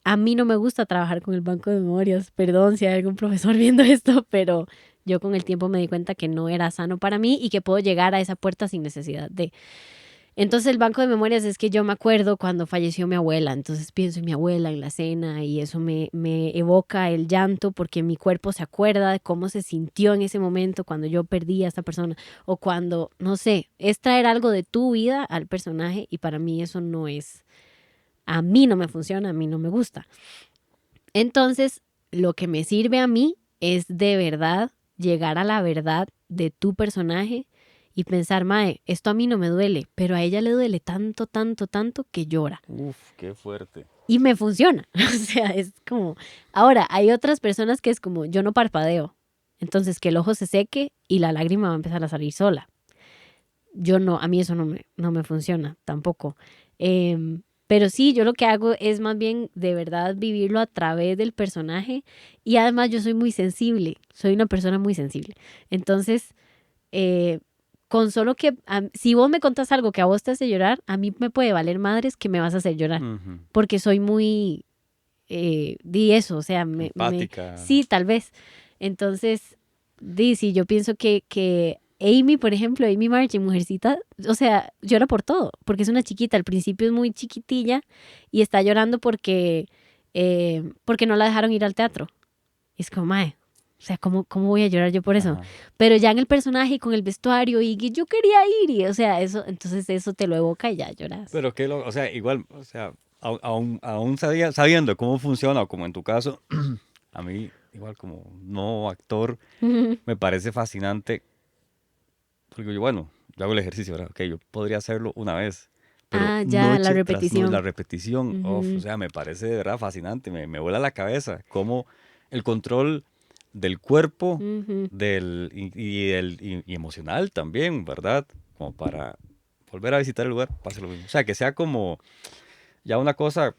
A mí no me gusta trabajar con el banco de memorias, perdón si hay algún profesor viendo esto, pero yo con el tiempo me di cuenta que no era sano para mí y que puedo llegar a esa puerta sin necesidad de. Entonces el banco de memorias es que yo me acuerdo cuando falleció mi abuela, entonces pienso en mi abuela en la cena y eso me evoca el llanto porque mi cuerpo se acuerda de cómo se sintió en ese momento cuando yo perdí a esta persona o cuando, no sé, es traer algo de tu vida al personaje y para mí eso no es, a mí no me funciona, a mí no me gusta. Entonces, lo que me sirve a mí es de verdad llegar a la verdad de tu personaje y pensar, mae, esto a mí no me duele, pero a ella le duele tanto, tanto, tanto que llora. Uf, qué fuerte. Y me funciona. O sea, es como... Ahora, hay otras personas que es como, yo no parpadeo. Entonces, que el ojo se seque y la lágrima va a empezar a salir sola. Yo no, a mí eso no me funciona tampoco. Pero sí, yo lo que hago es más bien de verdad vivirlo a través del personaje y además yo soy muy sensible, soy una persona muy sensible. Entonces, eh, con solo que, si vos me contás algo que a vos te hace llorar, a mí me puede valer madres que me vas a hacer llorar, Ujú. porque soy muy, di eso, o sea, Empática. sí, tal vez. Entonces, di, sí, yo pienso que Amy, por ejemplo, Amy March en Mujercita, o sea, llora por todo, porque es una chiquita, al principio es muy chiquitilla y está llorando porque no la dejaron ir al teatro. Y es como, mae, o sea, ¿cómo voy a llorar yo por eso? Ajá. Pero ya en el personaje, con el vestuario, y que yo quería ir, y, o sea, eso, entonces eso te lo evoca y ya lloras. Pero o sea, igual, o sea, aún sabiendo cómo funciona, o como en tu caso, a mí, igual como no actor, me parece fascinante, porque yo, bueno, yo hago el ejercicio, ¿verdad? Ok, yo podría hacerlo una vez, pero Ah, ya, la noche tras noche, la repetición. repetición, o Ujú. sea, me parece de verdad fascinante, me vuela la cabeza, cómo el control del cuerpo Ujú. y emocional también, ¿verdad? Como para volver a visitar el lugar, pase lo mismo. O sea, que sea como ya una cosa,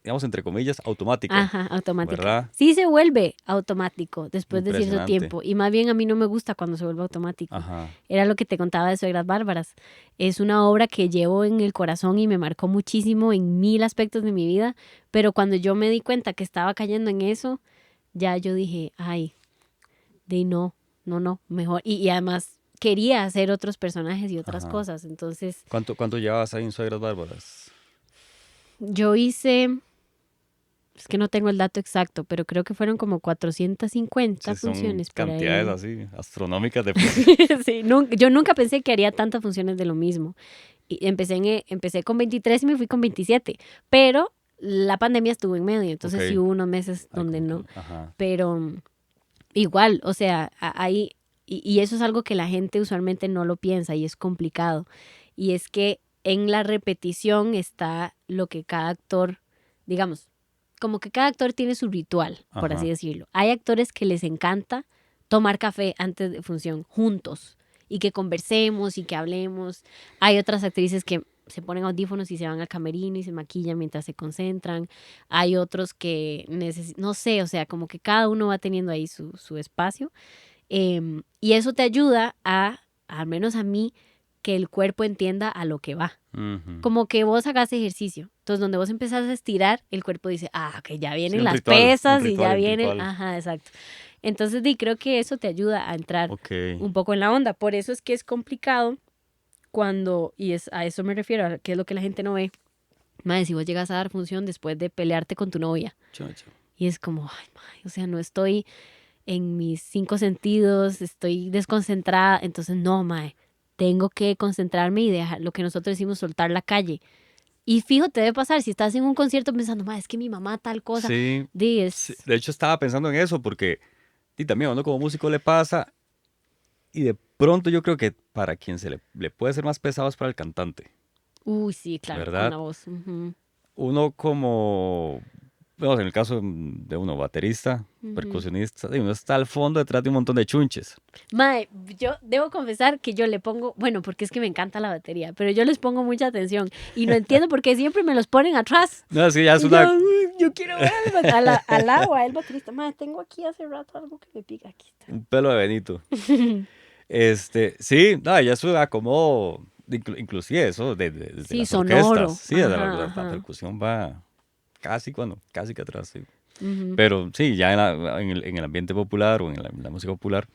digamos, entre comillas, automática, Ajá, automática. ¿verdad? Sí se vuelve automático después de cierto Impresionante. tiempo. Y más bien a mí no me gusta cuando se vuelve automático. Ajá. Era lo que te contaba de Suegras Bárbaras. Es una obra que llevo en el corazón y me marcó muchísimo en 1000 aspectos de mi vida. Pero cuando yo me di cuenta que estaba cayendo en eso, ya yo dije, ay, de no, no, no, mejor. Y además quería hacer otros personajes y otras Ajá. cosas. Entonces ¿Cuánto llevabas ahí en Suegras Bárbaras? yo hice, es que no tengo el dato exacto, pero creo que fueron como 450 Sí, son funciones por cantidades ahí. así, astronómicas de funciones. Sí, yo nunca pensé que haría tantas funciones de lo mismo. Y empecé con 23 y me fui con 27, pero la pandemia estuvo en medio, Ok. entonces sí hubo unos meses Ay, donde como que, no, ajá. pero igual, o sea, ahí, y eso es algo que la gente usualmente no lo piensa y es complicado, y es que en la repetición está lo que cada actor, digamos, como que cada actor tiene su ritual, por así Ajá. decirlo. Hay actores que les encanta tomar café antes de función, juntos, y que conversemos y que hablemos. Hay otras actrices que se ponen audífonos y se van al camerino y se maquillan mientras se concentran. Hay otros que no sé, o sea, como que cada uno va teniendo ahí su espacio. Y eso te ayuda al menos a mí, que el cuerpo entienda a lo que va. Ujú. Como que vos hagas ejercicio. Entonces, donde vos empezás a estirar, el cuerpo dice, ah, que ya Sí, vienen las un pesas y ya ritual, un vienen. ritual. Ajá, exacto. Entonces, creo que eso te ayuda a entrar Ok. un poco en la onda. Por eso es que es complicado cuando, y es a eso me refiero, a qué es lo que la gente no ve. Madre, si vos llegas a dar función después de pelearte con tu novia. Chocho. Y es como, ay, madre, o sea, no estoy en mis 5 sentidos, estoy desconcentrada. Entonces, no, mae, tengo que concentrarme y dejar lo que nosotros decimos soltar la calle. Y fijo, te debe pasar si estás en un concierto pensando, mae, es que mi mamá tal cosa. Sí, sí. Es, De hecho, estaba pensando en eso porque y también a uno como músico le pasa y de pronto yo creo que para quien le puede ser más pesado es para el cantante, uy, sí, claro, con ¿verdad? la voz. Ujú, Uno como, vamos, en el caso de uno, baterista, ujú. percusionista, y uno está al fondo detrás de un montón de chunches. Mae, yo debo confesar que yo le pongo, bueno, porque es que me encanta la batería, pero yo les pongo mucha atención y no entiendo por qué siempre me los ponen atrás. No, es que ya es Y yo, una, yo quiero ver al agua, el baterista. Mae, tengo aquí hace rato algo que me pica. Aquí está. un pelo de Benito. Sí, no, ya eso como, inclusive eso, de Sí, las orquestas, sonoro. sí, Ajá, la ajá. percusión va casi, bueno, casi que atrás, sí. Ujú, Pero sí, ya en el ambiente popular o en la música popular.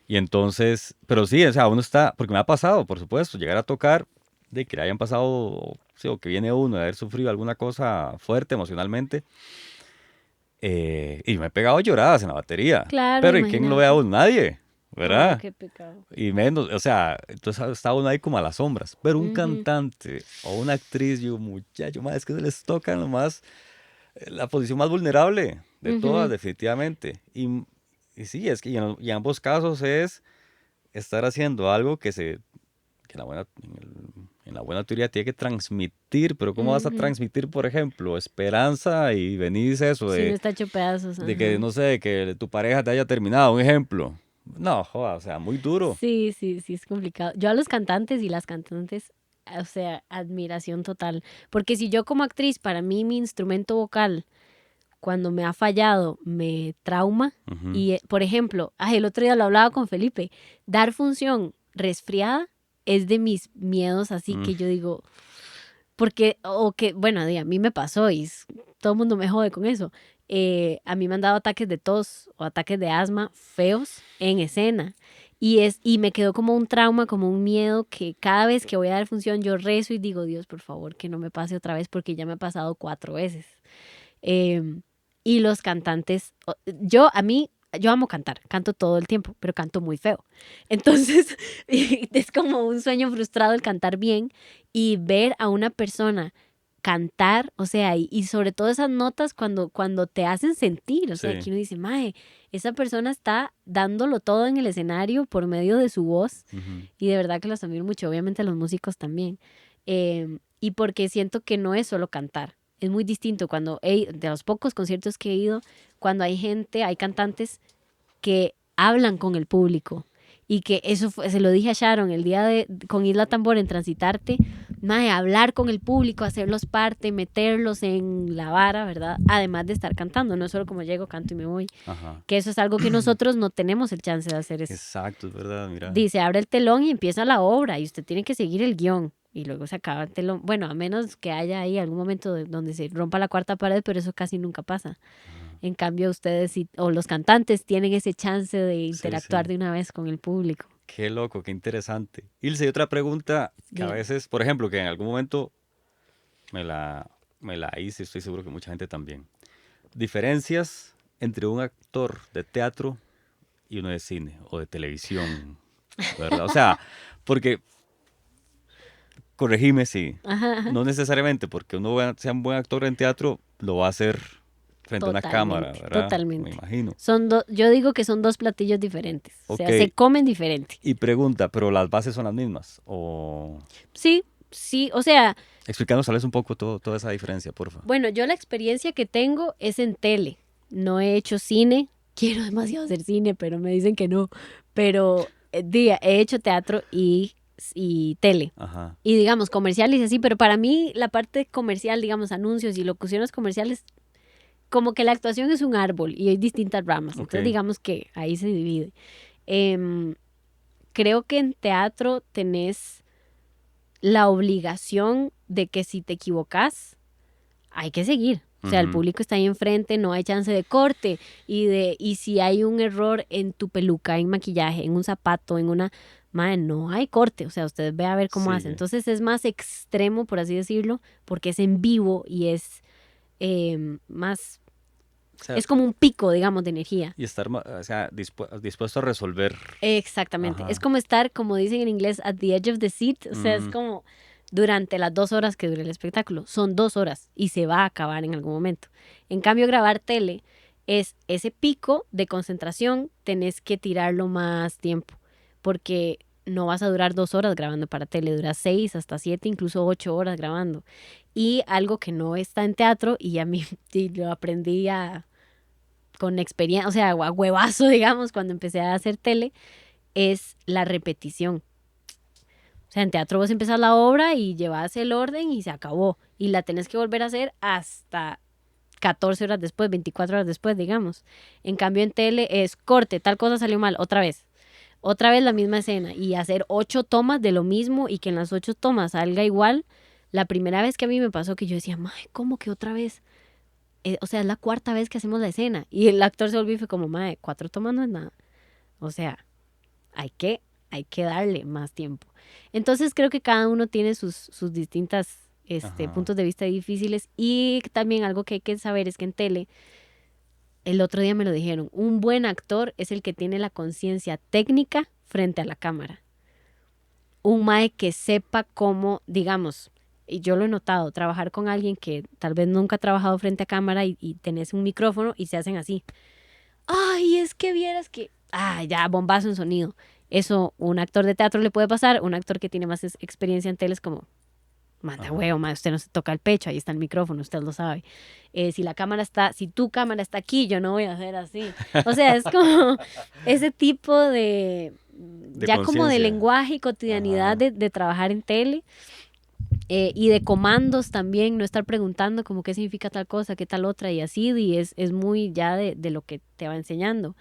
Y entonces, pero sí, o sea, uno está, porque me ha pasado, por supuesto, llegar a tocar, de que le hayan pasado, sí, o que viene uno de haber sufrido alguna cosa fuerte emocionalmente, y me he pegado lloradas en la batería. claro, Pero ¿y quién lo ve a imagínate. uno? Nadie, Oh, ¿verdad? qué pecado. Y menos, o sea, entonces está uno ahí como a las sombras. Pero un Ujú, cantante o una actriz, yo, muchacho, más es que se les toca lo más, la posición más vulnerable de todas, ujú, definitivamente. Y sí, es que y en ambos casos es estar haciendo algo que en la buena teoría tiene que transmitir, pero ¿cómo vas a ujú. transmitir, por ejemplo, esperanza y venís eso Sí, no está hecho pedazos, de que, ajá. no sé, que tu pareja te haya terminado, un ejemplo? No, joda, o sea, muy duro. Sí, sí, sí, es complicado. Yo a los cantantes y las cantantes, o sea, admiración total. Porque si yo como actriz, para mí mi instrumento vocal, cuando me ha fallado, me trauma. Ujú. Y, por ejemplo, ay, el otro día lo hablaba con Felipe, dar función resfriada es de mis miedos, así Mm, que yo digo, porque, o que, bueno, a mí me pasó y todo el mundo me jode con eso. A mí me han dado ataques de tos o ataques de asma feos en escena. Y me quedó como un trauma, como un miedo que cada vez que voy a dar función yo rezo y digo, Dios, por favor, que no me pase otra vez porque ya me ha pasado 4 veces. Em, y los cantantes, yo amo cantar, canto todo el tiempo, pero canto muy feo. Entonces, es como un sueño frustrado el cantar bien y ver a una persona cantar, o sea, y sobre todo esas notas cuando te hacen sentir, o sea, Sí. que uno dice, mae, esa persona está dándolo todo en el escenario por medio de su voz, Ujú. y de verdad que los admiro mucho, obviamente a los músicos también, y porque siento que no es solo cantar, es muy distinto de los pocos conciertos que he ido, cuando hay cantantes que hablan con el público. Y que se lo dije a Sharon el día con Isla Tambor en Transitarte, mae, hablar con el público, hacerlos parte, meterlos en la vara, ¿verdad? Además de estar cantando, no es solo como llego, canto y me voy. Ajá. Que eso es algo que nosotros no tenemos el chance de hacer. Exacto, es verdad, mira. Dice, abre el telón y empieza la obra y usted tiene que seguir el guión. Y luego se acaba el telón. Bueno, a menos que haya ahí algún momento donde se rompa la cuarta pared, pero eso casi nunca pasa. En cambio, ustedes o los cantantes tienen ese chance de interactuar sí. de una vez con el público. Qué loco, qué interesante. Ilse, y otra pregunta que a Dígame. veces, por ejemplo, que en algún momento me la hice, estoy seguro que mucha gente también. Diferencias entre un actor de teatro y uno de cine o de televisión, ¿verdad? O sea, porque, corregime si, Ajá, ajá. no necesariamente porque uno sea un buen actor en teatro, lo va a hacer frente a una cámara, Totalmente, ¿verdad? totalmente. Me imagino. Yo digo que son dos platillos diferentes. O sea, Ok. se comen diferente. Y pregunta, ¿pero las bases son las mismas? O Sí, sí, o sea, explícanos tal vez un poco toda esa diferencia, porfa. bueno, yo la experiencia que tengo es en tele. No he hecho cine. Quiero demasiado hacer cine, pero me dicen que no. Pero he hecho teatro y tele. Ajá. Y digamos, comerciales y así, pero para mí la parte comercial, digamos, anuncios y locuciones comerciales, como que la actuación es un árbol y hay distintas ramas. Entonces, Ok. digamos que ahí se divide. Creo que en teatro tenés la obligación de que si te equivocas, hay que seguir. O sea, el Ujú. público está ahí enfrente, no hay chance de corte. Y si hay un error en tu peluca, en maquillaje, en un zapato, en una... Madre, no hay corte. O sea, ustedes ve a ver cómo hace. Sí. Entonces es más extremo, por así decirlo, porque es en vivo y es más... O sea, Es como un pico, digamos, de energía. y estar, o sea, dispuesto a resolver. Exactamente. Ajá. Es como estar, como dicen en inglés, at the edge of the seat. O sea, es como durante las 2 horas que dure el espectáculo. Son 2 horas y se va a acabar en algún momento. En cambio, grabar tele es ese pico de concentración, tenés que tirarlo más tiempo. Porque no vas a durar 2 horas grabando para tele, duras 6 hasta 7, incluso 8 horas grabando. Y algo que no está en teatro, y a mí sí, lo aprendí con experiencia, o sea, a huevazo, digamos, cuando empecé a hacer tele, es la repetición. O sea, en teatro vos empezás la obra y llevas el orden y se acabó. Y la tenés que volver a hacer hasta 14 horas después, 24 horas después, digamos. En cambio, en tele es corte, tal cosa salió mal, otra vez. Otra vez la misma escena y hacer 8 tomas de lo mismo y que en las 8 tomas salga igual. La primera vez que a mí me pasó que yo decía, mae, ¿cómo que otra vez? O sea, es la cuarta vez que hacemos la escena. Y el actor se volvió y fue como, mae, 4 tomas no es nada. O sea, hay que darle más tiempo. Entonces creo que cada uno tiene sus distintas Ajá. puntos de vista difíciles. Y también algo que hay que saber es que en tele, el otro día me lo dijeron, un buen actor es el que tiene la conciencia técnica frente a la cámara. Un mae que sepa cómo, digamos, y yo lo he notado, trabajar con alguien que tal vez nunca ha trabajado frente a cámara y tenés un micrófono y se hacen así. Ay, es que vieras que... ya, bombazo en sonido. Eso un actor de teatro le puede pasar, un actor que tiene más experiencia en tele es como, manda huevo, usted no se toca el pecho, ahí está el micrófono, usted lo sabe. Si tu cámara está aquí, yo no voy a hacer así. O sea, es como ese tipo de ya como de conciencia. lenguaje y cotidianidad Ajá. de trabajar en tele. Y de comandos también, no estar preguntando como qué significa tal cosa, qué tal otra y así, y es muy ya de lo que te va enseñando.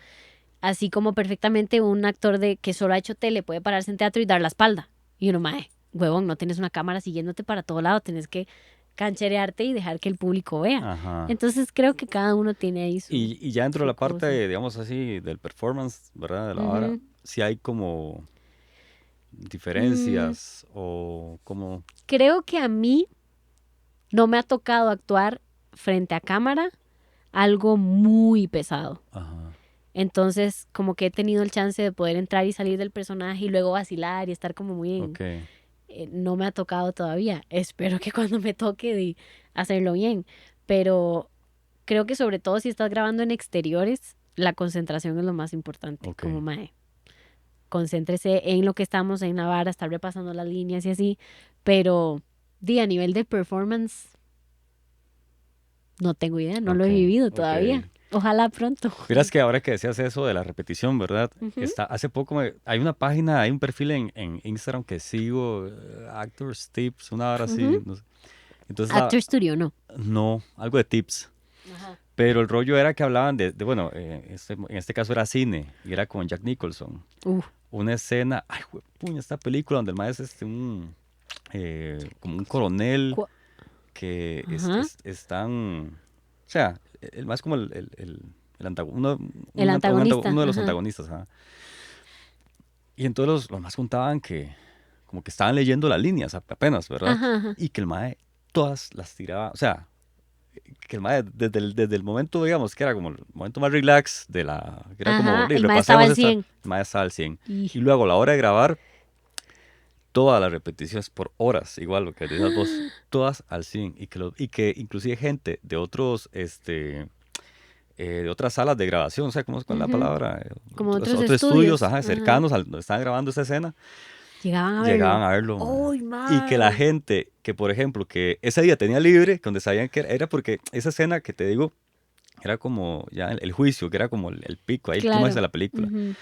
Así como perfectamente un actor que solo ha hecho tele puede pararse en teatro y dar la espalda. Y uno, mae, huevón, no tienes una cámara siguiéndote para todo lado, tienes que cancherearte y dejar que el público vea. Ajá. Entonces creo que cada uno tiene ahí su... Y ya dentro de su la parte, cosa. digamos así, del performance, ¿verdad? De la vara, Ujú. si hay como Mm, diferencias o como... creo que a mí no me ha tocado actuar frente a cámara algo muy pesado. Ajá. Entonces, como que he tenido el chance de poder entrar y salir del personaje y luego vacilar y estar como muy Ok. no me ha tocado todavía. Espero que cuando me toque hacerlo bien. Pero creo que sobre todo si estás grabando en exteriores, la concentración es lo más importante. Ok. Como mae, concéntrese en lo que estamos en la vara, estar repasando las líneas y así. Pero a nivel de performance, no tengo idea, no lo he Ok, vivido ok. todavía. Ojalá pronto. Miras que ahora que decías eso de la repetición, ¿verdad? Ujú. Hace poco hay una página, hay un perfil en Instagram que sigo, Actors Tips, una hora así. Ujú. No sé. Entonces, Actor Studio, no. no, algo de tips. Ajá. Pero el rollo era que hablaban bueno, en este caso era cine, y era con Jack Nicholson. Una escena, ay, puña, esta película donde el maestro es como un coronel Cu- que Ajá. están, o sea, el más como el El antagonista. uno de los Ajá. antagonistas. Ajá. Y entonces los más contaban que como que estaban leyendo las líneas apenas, ¿verdad? Ajá, ajá. Y que el mae todas las tiraba, o sea, que el mae desde el momento, digamos, que era como el momento más relax que era como, Ajá. El mae estaba repasemos al esta, 100. el mae estaba al 100. Y... Y luego a la hora de grabar, todas las repeticiones por horas, igual lo que decías vos, todas al 100. Y que inclusive gente de otros, de otras salas de grabación, o sea, ¿cuál es la Ujú. palabra? Como otros Otros estudios, estudios. ajá, Ajá. cercanos al donde estaban grabando esa escena, Llegaban a llegaban verlo. a verlo, mae. ¡Uy, Y que la mae! gente, que por ejemplo, que ese día tenía libre, donde sabían que era porque esa escena que te digo, era como ya el juicio, que era como el pico, ahí el clímax de Claro. la película. Ujú.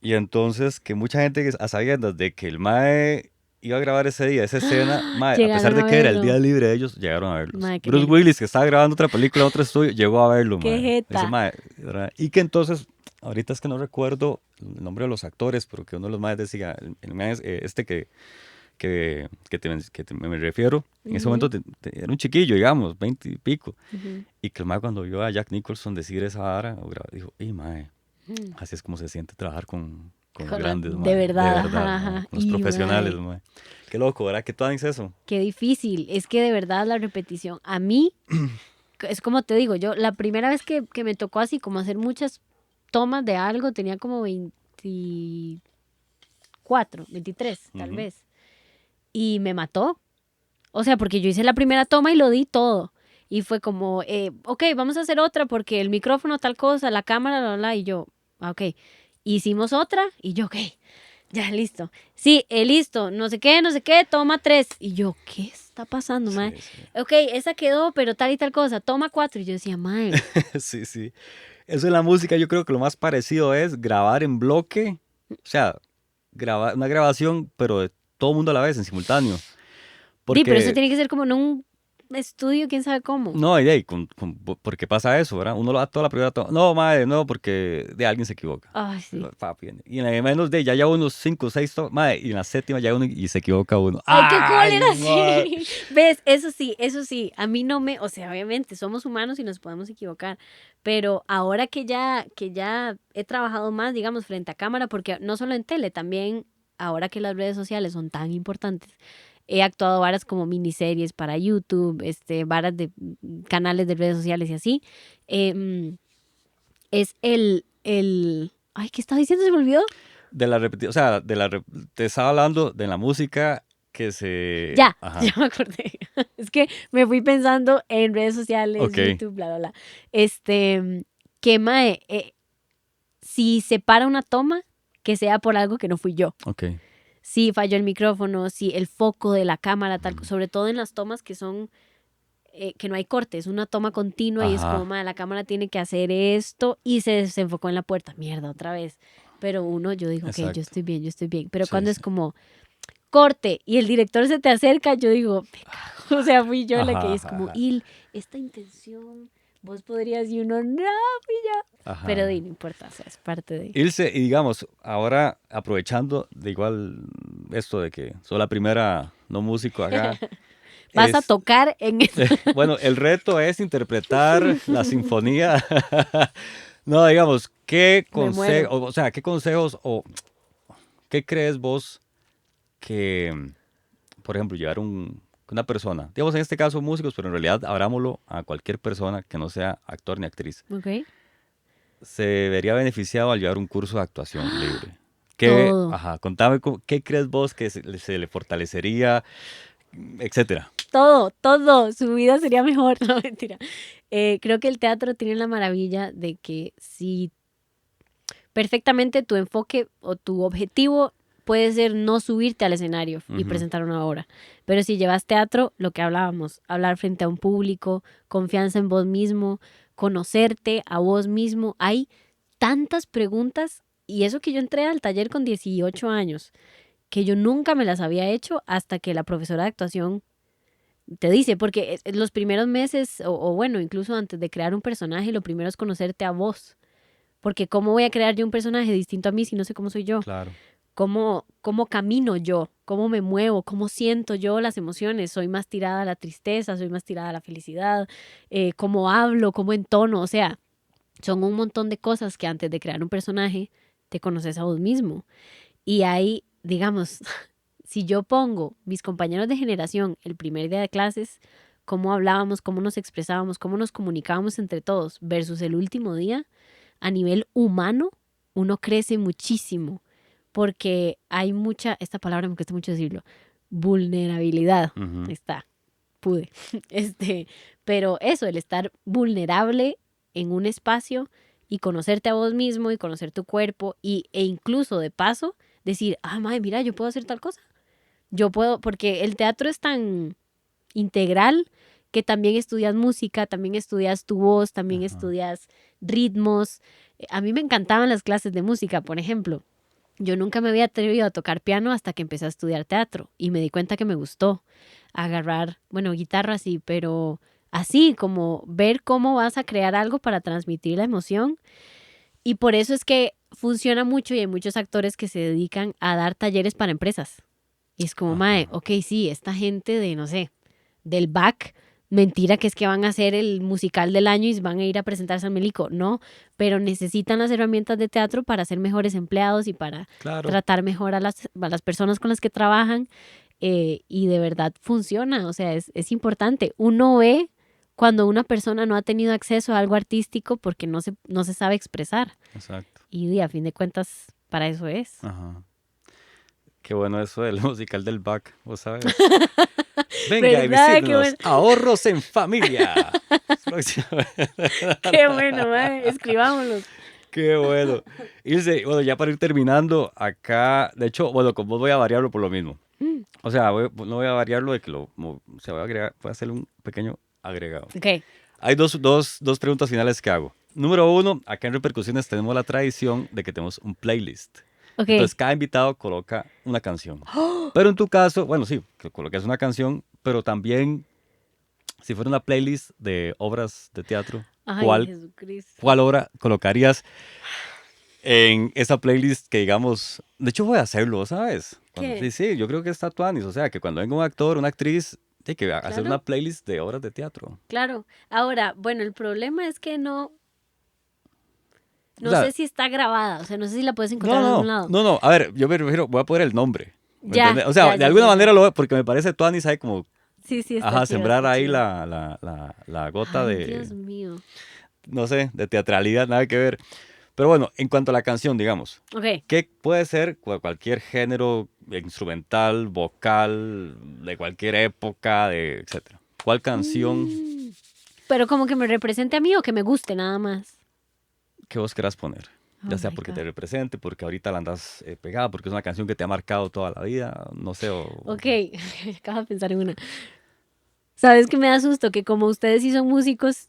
Y entonces que mucha gente a sabiendas de que el mae iba a grabar ese día, esa escena, mae, a pesar Llegaron de a que era el día verlo. libre de ellos, llegaron a verlos. Mae, qué Bruce genial. Willis, que estaba grabando otra película en otro estudio, llegó a verlo, ¡Qué mae. Dice, jeta! mae, ¿verdad? Y que entonces, ahorita es que no recuerdo el nombre de los actores, pero que uno de los maes decía, el mae me refiero, en ese Ujú, momento era un chiquillo, digamos, 20 y pico, ujú. y que el mae cuando vio a Jack Nicholson decir esa vara, dijo, y mae, Mm. así es como se siente trabajar con los Con los grandes, de mae, de verdad, verdad, ajá, mae, ajá. con los Y profesionales, mae, mae. Qué loco, ¿verdad? Que tú haces eso. qué difícil. Es que de verdad la repetición. A mí, es como te digo, yo la primera vez que me tocó así como hacer muchas tomas de algo, tenía como 24, 23, tal Ujú. vez. Y me mató. O sea, porque yo hice la primera toma y lo di todo. Y fue como, ok, vamos a hacer otra porque el micrófono tal cosa, la cámara, y yo, ok. Hicimos otra y yo, ok, ya, listo. Sí, listo, no sé qué, toma 3. Y yo, ¿qué está pasando, mae? Sí, sí. Ok, esa quedó, pero tal y tal cosa, toma 4. Y yo decía, mae, Sí, sí. Eso en la música yo creo que lo más parecido es grabar en bloque, o sea, grabar una grabación, pero de todo el mundo a la vez, en simultáneo. pero eso Porque tiene que ser como en un estudio, quién sabe cómo. no, y de ahí, porque pasa eso, ¿verdad? Uno lo da toda la primera toma. No, madre, no, porque de alguien se equivoca. Ay, sí. Papi, y en la menos de ya unos 5 o 6 tomas, madre, y en la séptima ya uno y se equivoca uno. Ay, qué ¡Ay, cólera, madre! sí. ¿Ves? Eso sí. A mí no me, o sea, obviamente somos humanos y nos podemos equivocar, pero ahora que ya he trabajado más, digamos, frente a cámara, porque no solo en tele, también ahora que las redes sociales son tan importantes, he actuado varas como miniseries para YouTube, varas de canales de redes sociales y así. Es ay, ¿qué estaba diciendo? ¿Se me olvidó? De la repetición, o sea, te estaba hablando de la música que se... Ya, Ajá, ya me acordé. Es que me fui pensando en redes sociales, ok, YouTube, bla, bla, bla. Que mae, si se para una toma, que sea por algo que no fui yo. ok. Si falló el micrófono, si el foco de la cámara, tal, sobre todo en las tomas que son, que no hay cortes, una toma continua y es como, Ajá, mae, la cámara tiene que hacer esto y se desenfocó en la puerta. Mierda, otra vez. Pero uno, yo digo, ok, yo exacto. estoy bien, yo estoy bien. Pero Sí, cuando es sí. como corte y el director se te acerca, yo digo, me cago. O sea, fui yo la que Ajá, es ajá, como, ajá. y esta intención, vos podrías y uno, no, pilla. Pero Ajá. no importa, o sea, es parte de... Ilse, y digamos, ahora aprovechando de igual esto de que soy la primera no músico acá, Vas a es, tocar en... bueno, el reto es interpretar la sinfonía. No, digamos, ¿qué Me muero. consejos, o sea, qué consejos o qué crees vos que, por ejemplo, llevar una persona, digamos en este caso músicos, pero en realidad abrámoslo a cualquier persona que no sea actor ni actriz, Ok. se vería beneficiado al llevar un curso de actuación libre? Todo. Ajá, contame, ¿qué crees vos que se le fortalecería, etcétera? Todo, su vida sería mejor, no mentira. Creo que el teatro tiene la maravilla de que si perfectamente tu enfoque o tu objetivo puede ser no subirte al escenario y Ujú. presentar una obra, pero si llevas teatro, lo que hablábamos, hablar frente a un público, confianza en vos mismo, conocerte a vos mismo, hay tantas preguntas y eso que yo entré al taller con 18 años, que yo nunca me las había hecho hasta que la profesora de actuación te dice, porque los primeros meses, o bueno, incluso antes de crear un personaje, lo primero es conocerte a vos. Porque ¿cómo voy a crear yo un personaje distinto a mí si no sé cómo soy yo? Claro. ¿Cómo camino yo? ¿Cómo me muevo? ¿Cómo siento yo las emociones? ¿Soy más tirada a la tristeza? ¿Soy más tirada a la felicidad? ¿Cómo hablo? ¿Cómo entono? O sea, son un montón de cosas que antes de crear un personaje te conoces a vos mismo. Y ahí, digamos, si yo pongo mis compañeros de generación el primer día de clases, cómo hablábamos, cómo nos expresábamos, cómo nos comunicábamos entre todos, versus el último día, a nivel humano, uno crece muchísimo porque hay mucha, esta palabra me cuesta mucho decirlo, vulnerabilidad. Ujú. Está, pude. Pero eso, el estar vulnerable en un espacio y conocerte a vos mismo y conocer tu cuerpo e incluso de paso decir, ah, madre, mira, yo puedo hacer tal cosa. Yo puedo, porque el teatro es tan integral que también estudias música, también estudias tu voz, también Ajá. estudias ritmos. A mí me encantaban las clases de música, por ejemplo. Yo nunca me había atrevido a tocar piano hasta que empecé a estudiar teatro y me di cuenta que me gustó agarrar, bueno, guitarra sí, pero así como ver cómo vas a crear algo para transmitir la emoción. Y por eso es que funciona mucho y hay muchos actores que se dedican a dar talleres para empresas. Y es como, mae, Ajá. ok, sí, esta gente de, no sé, del back, mentira que es que van a hacer el musical del año y van a ir a presentarse al Melico. No, pero necesitan las herramientas de teatro para ser mejores empleados y para Claro. tratar mejor a las personas con las que trabajan. Y de verdad funciona, o sea, es importante. Uno ve cuando una persona no ha tenido acceso a algo artístico porque no se sabe expresar. Exacto. Y a fin de cuentas, para eso es. Ajá. Qué bueno eso del musical del back, ¿vos sabes? Venga y ¿Verdad? Qué visítenos. bueno. Ahorros en familia. Próxima- Qué bueno, mae. Escribámoslos. Qué bueno. Ilse, bueno, ya para ir terminando, acá, de hecho, bueno, con vos voy a variarlo por lo mismo. Mm, O sea, no voy a variarlo de que se voy a agregar, voy a hacerle un pequeño agregado. ok, Hay dos preguntas finales que hago. Número uno, acá en Repercusiones tenemos la tradición de que tenemos un playlist. ok. Entonces, cada invitado coloca una canción. Pero en tu caso, bueno, sí, que coloques una canción, pero también, si fuera una playlist de obras de teatro, Ay, ¿cuál, Jesucristo. cuál obra colocarías en esa playlist que digamos, de hecho voy a hacerlo, ¿sabes? ¿Qué? Sí, sí, yo creo que está tuanis, o sea, que cuando venga un actor, una actriz, tiene que hacer una Claro, playlist de obras de teatro. claro. Ahora, bueno, el problema es que O no sea, sé si está grabada, o sea, no sé si la puedes encontrar no, en algún no, lado. no, no, a ver, yo me refiero, voy a poner el nombre, ¿me Ya, entiendes? O sea, ya, de ya, alguna ya, ya. manera porque me parece tuanis, hay como, Sí, sí, está ajá, chido, sembrar está ahí chido. la gota Ay, de, Dios mío. no sé, de teatralidad, nada que ver. Pero bueno, en cuanto a la canción, digamos, Ok. ¿qué puede ser cualquier género instrumental, vocal, de cualquier época, etcétera? ¿Cuál canción Mm, pero como que me represente a mí o que me guste nada más. que vos querás poner? Oh Ya sea my porque te God. represente, porque ahorita la andas pegada, porque es una canción que te ha marcado toda la vida, no sé, o Ok, acabo de pensar en una. ¿Sabes qué me da susto? Que como ustedes sí son músicos,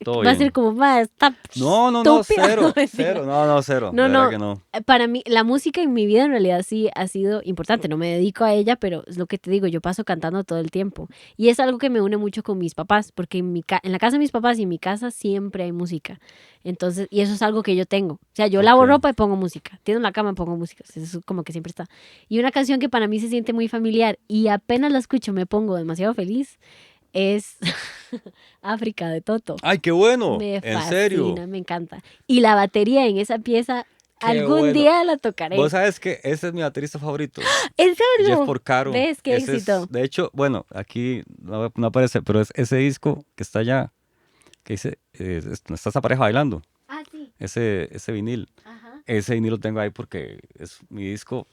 todo va a ser bien. como, más está No, no, no, estúpida. No, cero, mentira. cero, no, no, cero, de No, verdad no, que no. para mí la música en mi vida en realidad sí ha sido importante, no me dedico a ella, pero es lo que te digo, yo paso cantando todo el tiempo y es algo que me une mucho con mis papás, porque en la casa de mis papás y en mi casa siempre hay música, entonces, y eso es algo que yo tengo, o sea, yo Ok. lavo ropa y pongo música, tiendo la cama y pongo música, eso es como que siempre está, y una canción que para mí se siente muy familiar y apenas la escucho me pongo demasiado feliz, es África de Toto. Ay, qué bueno, Me en serio, fascina, me encanta. Y la batería en esa pieza, qué algún bueno. día la Vos tocaré. sabes que ese es mi baterista favorito. ¿En Jeff serio? Porcaro. ¿Ves qué Ese es, éxito? de hecho, bueno, aquí no aparece, pero es ese disco que está allá, que dice, está esa pareja bailando, Ah, sí. ese vinil. Ajá. Ese vinilo lo tengo ahí porque es mi disco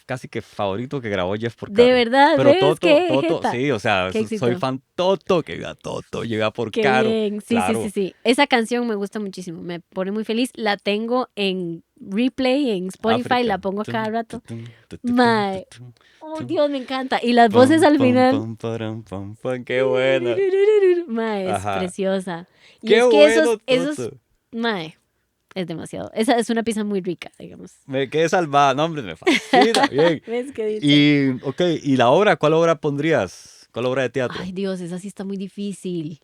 casi que favorito que grabó Jeff De Porcaro. verdad, Pero ¿ves? Toto, ¡Qué jeta! sí, o sea, ¡Qué soy éxito! fan Toto, que diga Toto, llega ¡Qué Porcaro. bien! Sí, sí, sí, Claro. sí. Esa canción me gusta muchísimo. Me pone muy feliz. La tengo en replay, en Spotify. La África. pongo a cada Tum, rato. tutum, tututum, Mae. tutum, Oh, tum. Dios, me encanta. Y las voces Pum, al pum, final. pum, param, pum, pum, qué buena. Mae, es Ajá. preciosa. Y Qué es que bueno, esos, Toto. mae, es demasiado. Esa es una pieza muy rica, digamos. Me quedé salvada. No, hombre, me fascina. Bien. ¿Ves qué dicha? Y, ok, ¿y la obra? ¿Cuál obra pondrías? ¿Cuál obra de teatro? Ay, Dios, esa sí está muy difícil.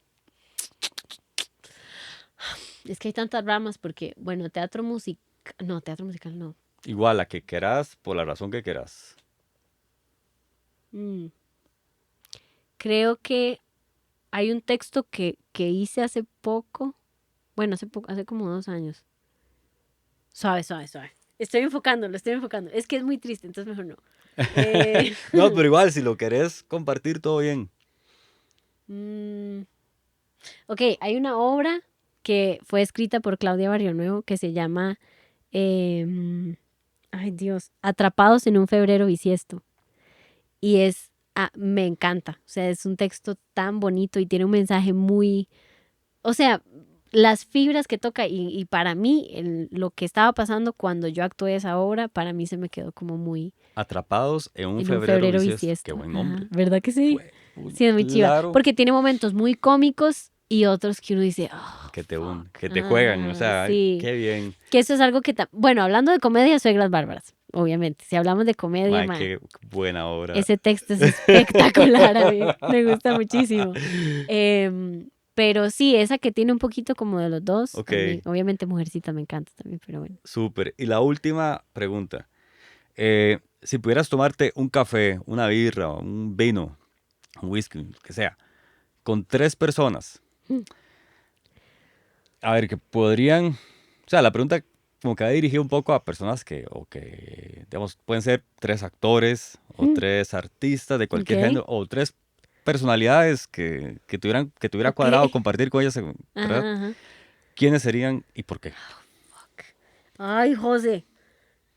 Es que hay tantas ramas porque, bueno, teatro musical, no, teatro musical no. Igual, la que querás, por la razón que querás. Mm, Creo que hay un texto que hice hace poco, bueno, hace poco, hace como 2 años. Suave, suave, suave. Estoy enfocando, lo estoy enfocando. Es que es muy triste, entonces mejor no. Eh, No, pero igual, si lo querés compartir, todo bien. mm, ok, hay una obra que fue escrita por Claudia Barrionuevo que se llama, ay Dios, Atrapados en un febrero bisiesto. Y me encanta. O sea, es un texto tan bonito y tiene un mensaje muy, o sea, las fibras que toca y para mí lo que estaba pasando cuando yo actué esa obra, para mí se me quedó como muy Atrapados en un en un febrero febrero bisiesto. Qué bisiesto. buen Ajá, nombre. ¿verdad que sí? Jue- uy, Sí, es muy chiva. claro. Porque tiene momentos muy cómicos y otros que uno dice, oh, Que te, fuck. que te juegan. O Ajá, sea, ay, sí. qué bien. Que eso es algo que, bueno, hablando de comedia, Suegras Bárbaras, obviamente. Si hablamos de comedia, Ay, mae, qué buena obra. ese texto es espectacular a mí. Me gusta muchísimo. Pero sí, esa que tiene un poquito como de los dos, Ok, a mí, obviamente Mujercita me encanta también, pero bueno. súper. Y la última pregunta. Si pudieras tomarte un café, una birra, un vino, un whisky, lo que sea, con 3 personas, a ver, que podrían, o sea, la pregunta como que va dirigida un poco a personas digamos, pueden ser 3 actores o 3 artistas de Ok, cualquier género o 3 personalidades que tuviera ok. cuadrado compartir con ellas, ¿verdad? Ajá, ajá. ¿Quiénes serían y por qué? Ay, José,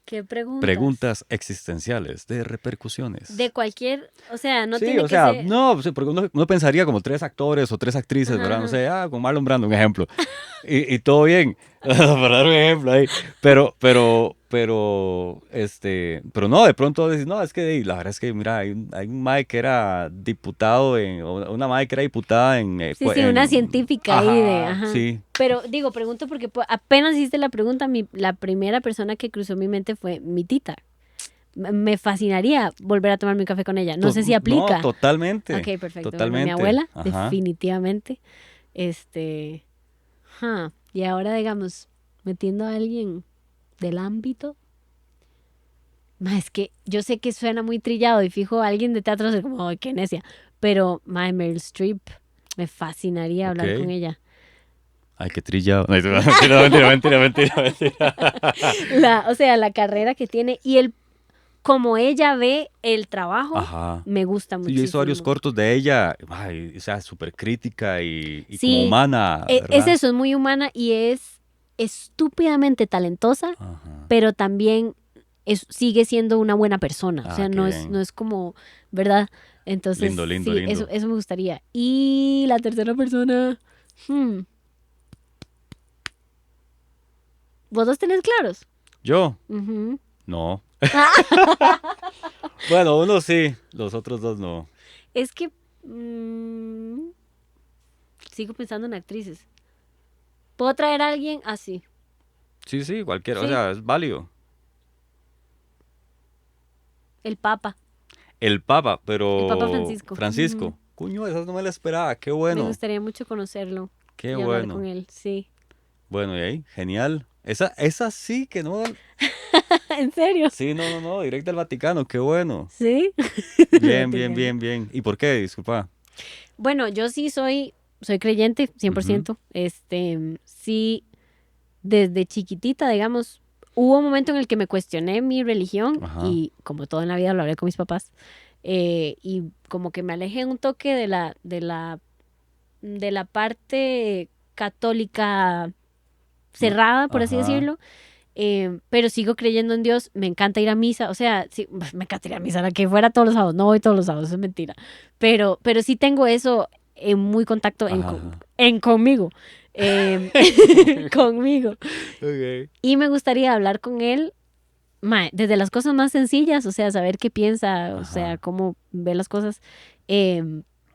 qué preguntas. Preguntas existenciales de repercusiones. De cualquier, o sea, no Sí, tiene o que sea, ser. no, sí, porque uno pensaría como 3 actores o 3 actrices, Ajá, ¿verdad? No ajá. sé, con Marlon Brando, un ejemplo. Y todo bien, para dar un ejemplo ahí. Pero no, de pronto decís, no, es que la verdad es que, mira, hay un mae que era diputado o una mae que era diputada Sí, sí, una científica ahí de, Ajá, ajá. sí. Pero digo, pregunto porque apenas hiciste la pregunta, la primera persona que cruzó mi mente fue mi tita. Me fascinaría volver a tomarme un café con ella. No sé si No, aplica. totalmente, Ok, perfecto. Bueno, mi totalmente, abuela, ajá. definitivamente. Este, y ahora, digamos, metiendo a alguien del ámbito. Es que yo sé que suena muy trillado y fijo a alguien de teatro es como, "Ay, qué necia". Pero, Meryl Streep, me fascinaría hablar con Ok. ella. Ay, qué trillado. No, mentira, mentira, mentira, mentira, mentira. O sea, la carrera que tiene y como ella ve el trabajo, Ajá. me gusta Sí, yo he visto varios muchísimo. cortos de ella, ay, o sea, súper crítica y como Sí, humana, es ¿verdad? eso, es muy humana y es estúpidamente talentosa, Ajá. pero también sigue siendo una buena persona. O Ah, sea, qué no bien. es como, ¿verdad? Entonces, Lindo, lindo, sí, lindo. eso me gustaría. Y la tercera persona, hmm, ¿vos dos tenés claros? ¿Yo? Ujú. No. Bueno, uno sí, los otros 2 no. Es que mm, sigo pensando en actrices. ¿Puedo traer a alguien así? Sí, sí, cualquiera, o Sí, sea, es válido. el Papa, el Papa Pero Francisco. Ujú. Francisco, cuño, esa no me la esperaba, qué Me bueno, gustaría mucho conocerlo qué y hablar con bueno. él, sí. Bueno, y ahí, genial. Esa sí que no. ¿En serio? Sí, no, no, no, directo al Vaticano, qué bueno. Sí. El Bien, bien, Vaticano. bien, bien. ¿Y por qué? Disculpa. Bueno, yo sí soy creyente, Ujú. 100%. Sí, desde chiquitita, digamos, hubo un momento en el que me cuestioné mi religión Ajá. y como todo en la vida lo hablé con mis papás. Y como que me alejé un toque de la parte católica cerrada, por así Ajá. decirlo. pero sigo creyendo en Dios, me encanta ir a misa, o sea, sí, me encanta ir a misa, la que fuera todos los sábados, no voy todos los sábados, eso es mentira, pero sí tengo eso en muy contacto Ajá. en conmigo, em, conmigo, Ok. y me gustaría hablar con él desde las cosas más sencillas, o sea, saber qué piensa, o sea, Ajá. cómo ve las cosas,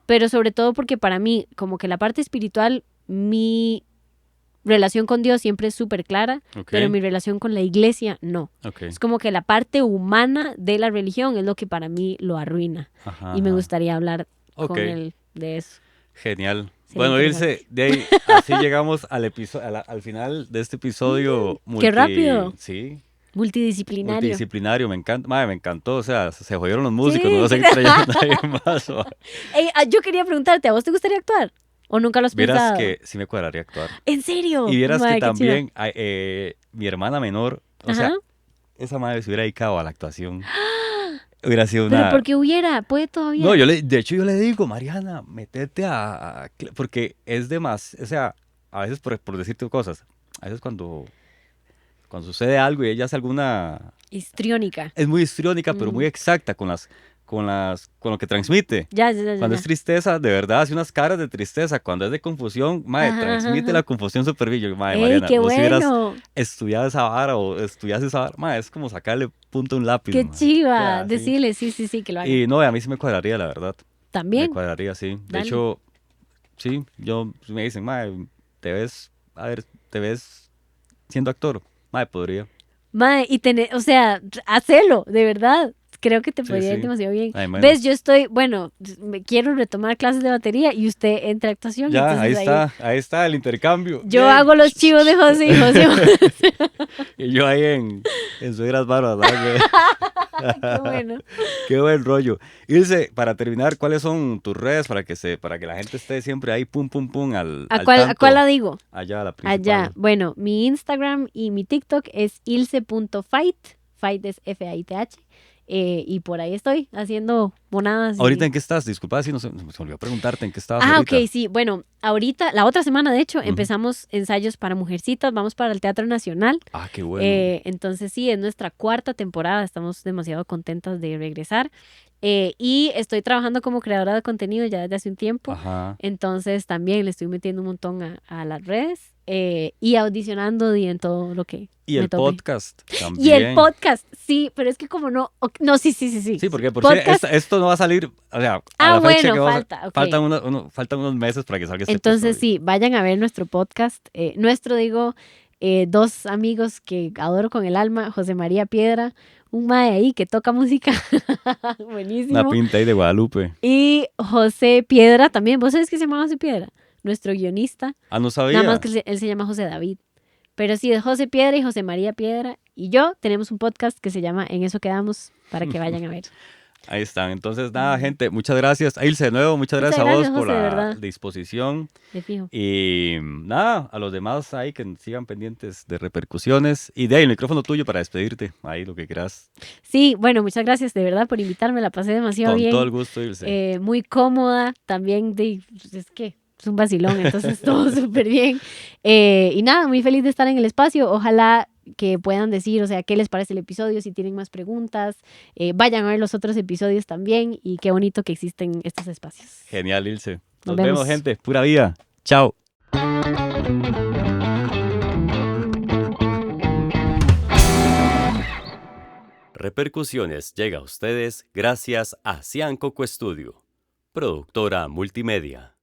pero sobre todo porque para mí, como que la parte espiritual, mi relación con Dios siempre es súper clara, Ok. pero mi relación con la iglesia no. Ok. Es como que la parte humana de la religión es lo que para mí lo arruina. Ajá, Y me ajá. gustaría hablar Ok. con él de eso. Genial. Sería Bueno, interesante. Ilse, de ahí, así llegamos al al final de este episodio ¡Qué rápido! sí, Multidisciplinario. multidisciplinario. Me encanta, madre, me encantó. O sea, se jodieron los Sí, músicos, no voy a seguir trayendo a nadie más. Ma. Ey, yo quería preguntarte, ¿a vos te gustaría actuar? ¿O nunca lo has Vieras pensado? que sí me cuadraría actuar. ¿En serio? Y vieras que Madre, qué chiva. también mi hermana menor, o Ajá. sea, esa madre se hubiera dedicado a la actuación. Hubiera sido Pero una... porque hubiera, puede todavía. No, de hecho yo le digo, Mariana, métete porque es de más, o sea, a veces por decirte cosas, a veces cuando sucede algo y ella hace alguna, Histriónica. es muy histriónica, pero muy Mm. exacta con lo que transmite. Ya. Cuando es tristeza, de verdad hace unas caras de tristeza. Cuando es de confusión, madre, Ajá, ajá, transmite ajá. la confusión súper bien. Yo, madre, ¡Ey, Mariana, qué vos si hubieras bueno! estudiado esa vara o estudias esa vara, madre, es como sacarle punto a un lápiz, ¡Qué madre. O chiva! sea, sí. Decirle, sí, que lo haga. Y no, a mí sí me cuadraría, la verdad. Me También, cuadraría, sí. De dale. hecho, sí, me dicen, madre, te ves siendo actor. Madre, podría. Mae, y tener, o sea, hacelo, de verdad. Creo que te Sí, podría ir sí. demasiado bien. Ay, ¿Ves? menos. Yo estoy, bueno, me quiero retomar clases de batería y usted entra a actuación, Ya, entonces ahí está el intercambio. yo Bien. hago los chivos de José y José. Y yo ahí en Suegras Barbas, ¿verdad? Qué bueno. Qué buen rollo. Ilse, para terminar, ¿cuáles son tus redes para que la gente esté siempre ahí, pum, pum, pum, ¿A al cuál tanto? la digo? Allá, la Allá. principal. Bueno, mi Instagram y mi TikTok es ilse.fight. Fight es FAITH. Y por ahí estoy haciendo monadas. ¿Ahorita en qué estás? Disculpa si no se me olvidó preguntarte en qué estabas Ah, ahorita. ok, sí. Bueno, ahorita, la otra semana, de hecho, Ujú. empezamos ensayos para Mujercitas. Vamos para el Teatro Nacional. Ah, qué bueno. Entonces, sí, es nuestra cuarta temporada. Estamos demasiado contentas de regresar. Y estoy trabajando como creadora de contenido ya desde hace un tiempo. Ajá. Entonces, también le estoy metiendo un montón a las redes y audicionando y en todo lo que Y me el tope. podcast Y el también. podcast, sí, pero es que como no, no, sí. Sí, porque por si Podcast. esto no va a salir, o sea, a Ah, la fecha bueno, que vamos falta, ok. faltan unos meses para que salga este Entonces, episodio. sí, vayan a ver nuestro podcast. Digo, dos amigos que adoro con el alma, José María Piedra, un mae ahí que toca música, Una buenísimo. pinta ahí de Guadalupe. Y José Piedra también, ¿vos sabés que se llama José Piedra? Nuestro guionista. Ah, no Nada más sabía. que él se llama José David. Pero sí, es José Piedra y José María Piedra. Y yo tenemos un podcast que se llama En Eso Quedamos para que vayan a ver. Ahí están. Entonces, nada, gente, muchas gracias. A Ilse, de nuevo, muchas Muchas gracias a vos gracias, por José, de la verdad. disposición. De fijo. Y nada, a los demás ahí que sigan pendientes de repercusiones. Y de ahí, el micrófono tuyo para despedirte. Ahí, lo que quieras. Sí, bueno, muchas gracias de verdad por invitarme. La pasé demasiado Con bien. todo el gusto, Ilse. Muy cómoda. También es que es un vacilón, entonces todo súper bien. Y nada, muy feliz de estar en el espacio. Ojalá que puedan decir, o sea, qué les parece el episodio, si tienen más preguntas. Vayan a ver los otros episodios también. Y qué bonito que existen estos espacios. Genial, Ilse. Nos Nos vemos, vemos. gente. Pura vida. Chao. Repercusiones llega a ustedes gracias a Cian Coco Studio, productora multimedia.